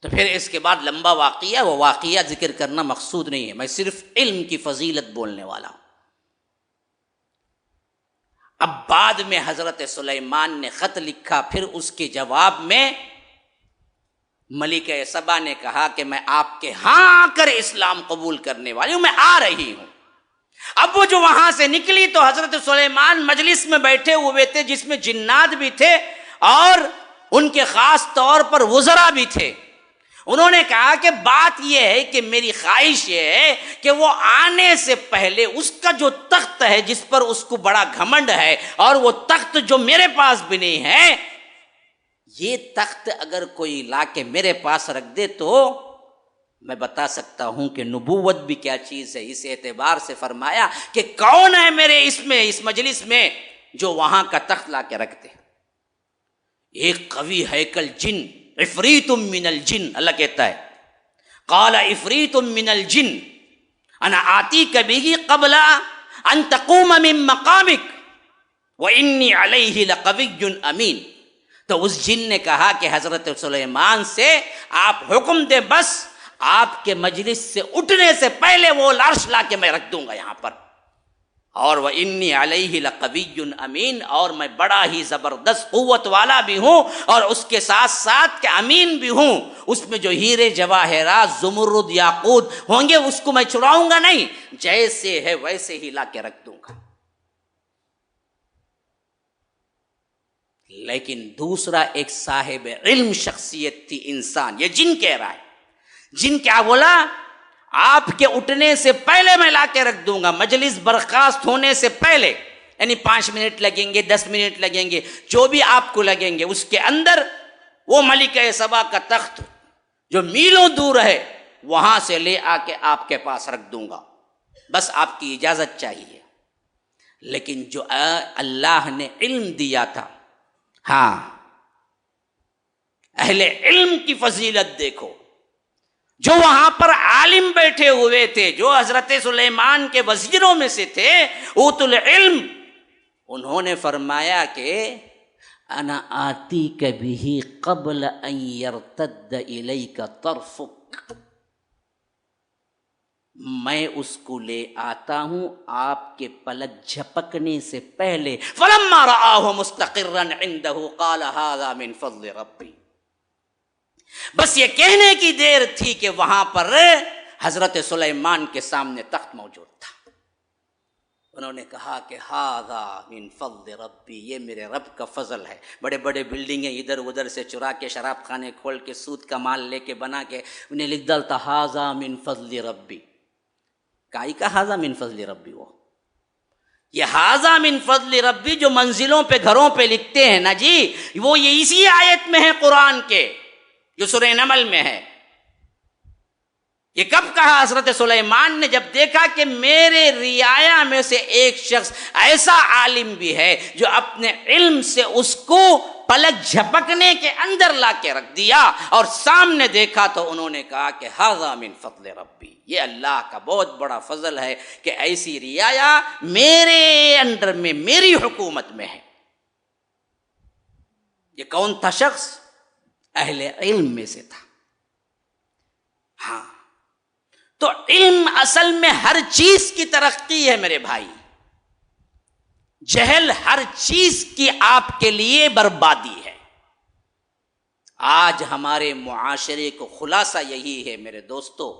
تو پھر اس کے بعد لمبا واقعہ، وہ واقعہ ذکر کرنا مقصود نہیں ہے، میں صرف علم کی فضیلت بولنے والا ہوں۔ اب بعد میں حضرت سلیمان نے خط لکھا، پھر اس کے جواب میں ملکہ سبا نے کہا کہ میں آپ کے ہاں آ کر اسلام قبول کرنے والی ہوں، میں آ رہی ہوں۔ اب وہ جو وہاں سے نکلی تو حضرت سلیمان مجلس میں بیٹھے ہوئے تھے جس میں جنات بھی تھے اور ان کے خاص طور پر وزراء بھی تھے۔ انہوں نے کہا کہ بات یہ ہے کہ میری خواہش یہ ہے کہ وہ آنے سے پہلے اس کا جو تخت ہے جس پر اس کو بڑا گھمنڈ ہے، اور وہ تخت جو میرے پاس بھی نہیں ہے، یہ تخت اگر کوئی لا کے میرے پاس رکھ دے تو میں بتا سکتا ہوں کہ نبوت بھی کیا چیز ہے۔ اس اعتبار سے فرمایا کہ کون ہے میرے اس مجلس میں جو وہاں کا تخت لا کے رکھ دے؟ ایک قوی ہیکل جن، عفریت من الجن، اللہ کہتا ہے قال عفریت من الجن انا آتیک بہ قبل ان تقوم من مقامک وانی علیہ لقوی امین۔ تو اس جن نے کہا کہ حضرت سلیمان سے آپ حکم دے، بس آپ کے مجلس سے اٹھنے سے پہلے وہ عرش لا کے میں رکھ دوں گا یہاں پر، اور وَإِنِّي عَلَيْهِ لَقَوِيٌّ امین، اور میں بڑا ہی زبردست قوت والا بھی ہوں اور اس کے ساتھ ساتھ کہ امین بھی ہوں۔ اس میں جو ہیرے جواہرات زمرد یاقوت ہوں گے اس کو میں چراؤں گا نہیں، جیسے ہے ویسے ہی لا کے رکھ دوں گا۔ لیکن دوسرا ایک صاحب علم شخصیت تھی، انسان، یہ جن کہہ رہا ہے۔ جن کیا بولا؟ آپ کے اٹھنے سے پہلے میں لا کے رکھ دوں گا، مجلس برخاست ہونے سے پہلے، یعنی 5 منٹ لگیں گے، 10 منٹ لگیں گے، جو بھی آپ کو لگیں گے، اس کے اندر وہ ملکہ سبا کا تخت جو میلوں دور ہے وہاں سے لے آ کے آپ کے پاس رکھ دوں گا، بس آپ کی اجازت چاہیے۔ لیکن جو اللہ نے علم دیا تھا، ہاں اہل علم کی فضیلت دیکھو، جو وہاں پر عالم بیٹھے ہوئے تھے، جو حضرت سلیمان کے وزیروں میں سے تھے، اوت العلم، انہوں نے فرمایا کہ انا آتیک بہ قبل ان یرتد الیک طرفک، میں اس کو لے آتا ہوں آپ کے پلک جھپکنے سے پہلے۔ فلما رآہ مستقرا عنده قال هذا من فضل ربی، بس یہ کہنے کی دیر تھی کہ وہاں پر حضرت سلیمان کے سامنے تخت موجود تھا۔ انہوں نے کہا کہ ھذا من فضل ربی، یہ میرے رب کا فضل ہے۔ بڑے بڑے بلڈنگیں ادھر ادھر سے چرا کے، شراب خانے کھول کے، سود کا مال لے کے بنا کے انہیں لکھ ڈالتا ھذا من فضل ربی۔ کائی کا ھذا من فضل ربی؟ وہ یہ ھذا من فضل ربی جو منزلوں پہ گھروں پہ لکھتے ہیں نا جی، وہ یہ اسی آیت میں ہے قرآن کے جو سورہ نمل میں ہے۔ یہ کب کہا حضرت سلیمان نے؟ جب دیکھا کہ میرے رعایا میں سے ایک شخص ایسا عالم بھی ہے جو اپنے علم سے اس کو پلک جھپکنے کے اندر لا کے رکھ دیا، اور سامنے دیکھا تو انہوں نے کہا کہ ھذا من فضل ربی، یہ اللہ کا بہت بڑا فضل ہے کہ ایسی رعایا میرے انڈر میں، میری حکومت میں ہے۔ یہ کون تھا شخص؟ اہل علم میں سے تھا۔ ہاں، تو علم اصل میں ہر چیز کی ترقی ہے میرے بھائی، جہل ہر چیز کی آپ کے لیے بربادی ہے۔ آج ہمارے معاشرے کو خلاصہ یہی ہے میرے دوستو،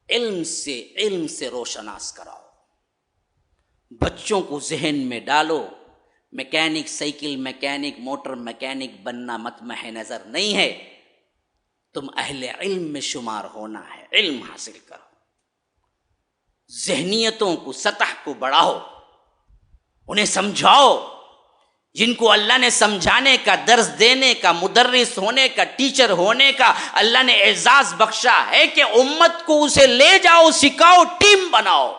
علم سے روشناس کراؤ، بچوں کو ذہن میں ڈالو mechanic, cycle mechanic, motor mechanic بننا مطمح نظر نہیں ہے، تم اہل علم میں شمار ہونا ہے، علم حاصل کرو۔ ذہنیتوں کو، سطح کو بڑھاؤ، انہیں سمجھاؤ. جن کو اللہ نے سمجھانے کا، درس دینے کا، مدرس ہونے کا، ٹیچر ہونے کا اللہ نے اعزاز بخشا ہے کہ امت کو اسے لے جاؤ، سکھاؤ، ٹیم بناؤ.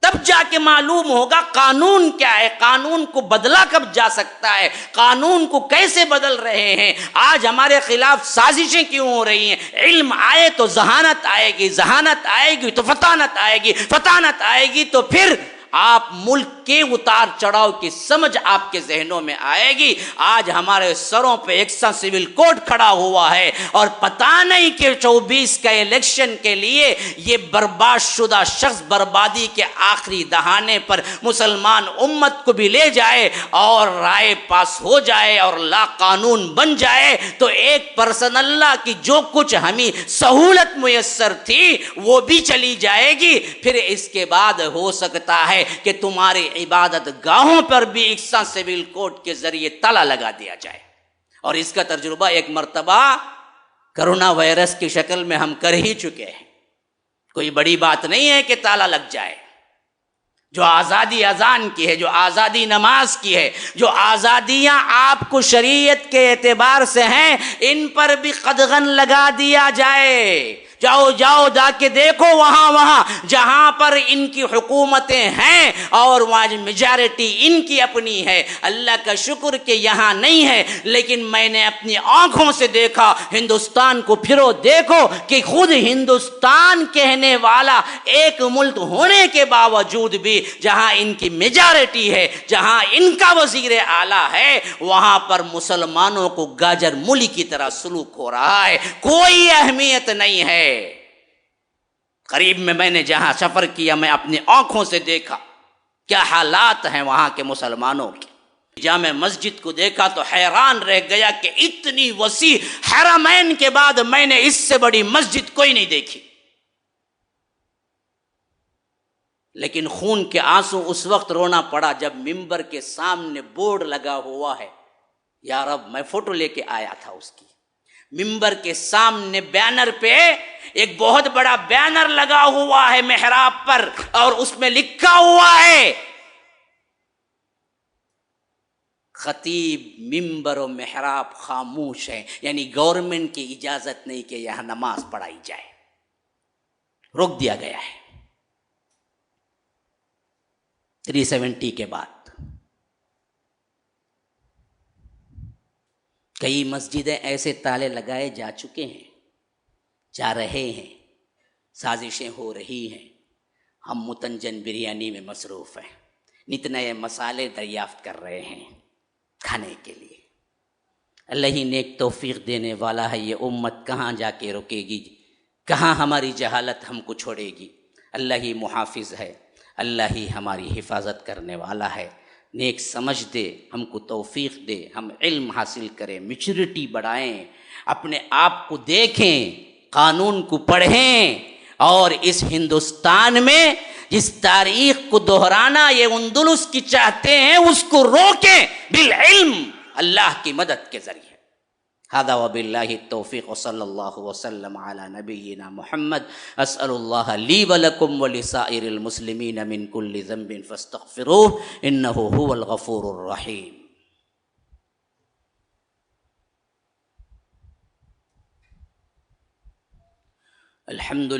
تب جا کے معلوم ہوگا قانون کیا ہے، قانون کو بدلا کب جا سکتا ہے، قانون کو کیسے بدل رہے ہیں. آج ہمارے خلاف سازشیں کیوں ہو رہی ہیں؟ علم آئے تو ذہانت آئے گی، ذہانت آئے گی تو فطانت آئے گی، فطانت آئے گی تو پھر آپ ملک کے اتار چڑھاؤ کی سمجھ آپ کے ذہنوں میں آئے گی. آج ہمارے سروں پہ یکساں سول کوڈ کھڑا ہوا ہے اور پتہ نہیں کہ 24 کا الیکشن کے لیے یہ برباد شدہ شخص بربادی کے آخری دہانے پر مسلمان امت کو بھی لے جائے اور رائے پاس ہو جائے اور لا قانون بن جائے تو 1% اللہ کی جو کچھ ہمیں سہولت میسر تھی وہ بھی چلی جائے گی. پھر اس کے بعد ہو سکتا ہے کہ تمہاری عبادت گاہوں پر بھی یکساں سول کوڈ کے ذریعے تالا لگا دیا جائے. اور اس کا تجربہ ایک مرتبہ کرونا وائرس کی شکل میں ہم کر ہی چکے ہیں. کوئی بڑی بات نہیں ہے کہ تالا لگ جائے. جو آزادی اذان کی ہے، جو آزادی نماز کی ہے، جو آزادیاں آپ کو شریعت کے اعتبار سے ہیں، ان پر بھی قدغن لگا دیا جائے. جاؤ جاؤ جا کے دیکھو وہاں جہاں پر ان کی حکومتیں ہیں اور وہاں میجارٹی ان کی اپنی ہے. اللہ کا شکر کہ یہاں نہیں ہے، لیکن میں نے اپنی آنکھوں سے دیکھا. ہندوستان کو پھرو دیکھو کہ خود ہندوستان کہنے والا ایک ملک ہونے کے باوجود بھی جہاں ان کی میجارٹی ہے، جہاں ان کا وزیر اعلیٰ ہے، وہاں پر مسلمانوں کو گاجر مولی کی طرح سلوک ہو رہا ہے. کوئی اہمیت نہیں ہے. قریب میں نے جہاں سفر کیا میں اپنی آنکھوں سے دیکھا کیا حالات ہیں وہاں کے مسلمانوں کے. جامع مسجد کو دیکھا تو حیران رہ گیا کہ اتنی وسیع، حرمین کے بعد میں نے اس سے بڑی مسجد کوئی نہیں دیکھی. لیکن خون کے آنسو اس وقت رونا پڑا جب ممبر کے سامنے بورڈ لگا ہوا ہے. یا رب، میں فوٹو لے کے آیا تھا اس کی. ممبر کے سامنے بینر پہ ایک بہت بڑا بینر لگا ہوا ہے محراب پر، اور اس میں لکھا ہوا ہے خطیب ممبر و محراب خاموش ہے، یعنی گورنمنٹ کی اجازت نہیں کہ یہاں نماز پڑھائی جائے. روک دیا گیا ہے 370 کے بعد. کئی مسجدیں ایسے تالے لگائے جا چکے ہیں، جا رہے ہیں، سازشیں ہو رہی ہیں. ہم متنجن بریانی میں مصروف ہیں، نت نئے مسالے دریافت کر رہے ہیں کھانے کے لیے. اللہ ہی نیک توفیق دینے والا ہے. یہ امت کہاں جا کے رکے گی، کہاں ہماری جہالت ہم کو چھوڑے گی. اللہ ہی محافظ ہے، اللہ ہی ہماری حفاظت کرنے والا ہے. نیک سمجھ دے، ہم کو توفیق دے، ہم علم حاصل کریں، میچورٹی بڑھائیں، اپنے آپ کو دیکھیں، قانون کو پڑھیں، اور اس ہندوستان میں جس تاریخ کو دہرانا یہ اندلس کی چاہتے ہیں اس کو روکیں بالعلم، اللہ کی مدد کے ذریعے. هذا وباللہ التوفیق وصلی اللہ وسلم علی نبینا محمد. اسأل اللہ لی ولکم ولسائر المسلمین من کل ذنب فاستغفروه انه هو الغفور الرحیم. الحمد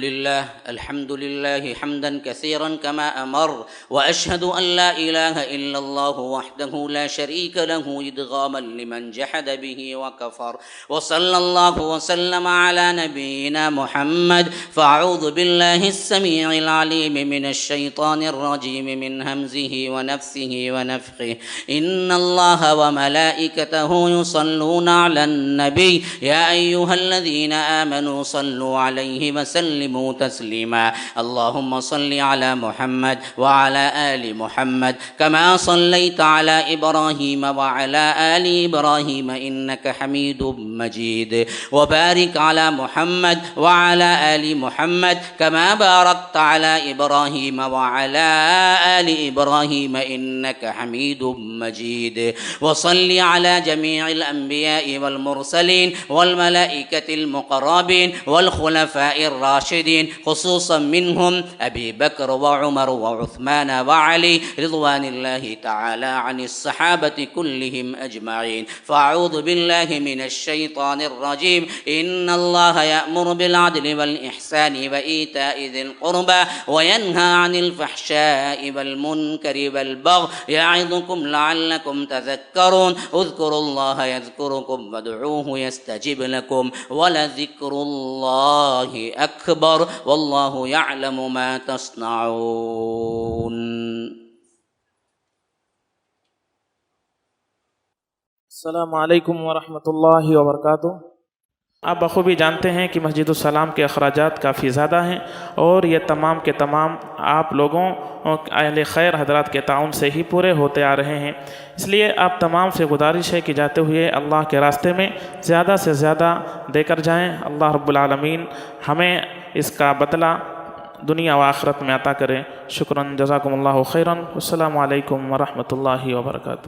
لله حمدا كثيرا كما أمر، وأشهد أن لا إله إلا الله وحده لا شريك له إدغاما لمن جحد به وكفر، وصلى الله وسلم على نبينا محمد. فأعوذ بالله السميع العليم من الشيطان الرجيم من همزه ونفثه ونفخه. إن الله وملائكته يصلون على النبي يا أيها الذين آمنوا صلوا عليه وسلموا تسليما. اللهم صل على محمد وعلى آل محمد كما صليت على إبراهيم وعلى آل إبراهيم إنك حميد مجيد. وبارك على محمد وعلى آل محمد كما باركت على إبراهيم وعلى آل إبراهيم إنك حميد مجيد. وصل على جميع الأنبياء والمرسلين والملائكة المقربين والخلفاء الراشدين خصوصا منهم أبي بكر وعمر وعثمان وعلي رضوان الله تعالى عن الصحابة كلهم أجمعين. فأعوذ بالله من الشيطان الرجيم. إن الله يأمر بالعدل والإحسان وإيتاء ذي القربى وينهى عن الفحشاء والمنكر والبغي يعظكم لعلكم تذكرون. اذكروا الله يذكركم وادعوه يستجب لكم ولذكر الله أكبر والله يعلم ما تصنعون. السلام علیکم ورحمۃ اللہ وبرکاتہ۔ آپ بخوبی جانتے ہیں کہ مسجد السلام کے اخراجات کافی زیادہ ہیں اور یہ تمام کے تمام آپ لوگوں اہل خیر حضرات کے تعاون سے ہی پورے ہوتے آ رہے ہیں۔ اس لیے آپ تمام سے گزارش ہے کہ جاتے ہوئے اللہ کے راستے میں زیادہ سے زیادہ دے کر جائیں۔ اللہ رب العالمین ہمیں اس کا بدلہ دنیا و آخرت میں عطا کرے۔ شکراً، جزاکم اللہ خیراً۔ السلام علیکم ورحمۃ اللہ وبرکاتہ۔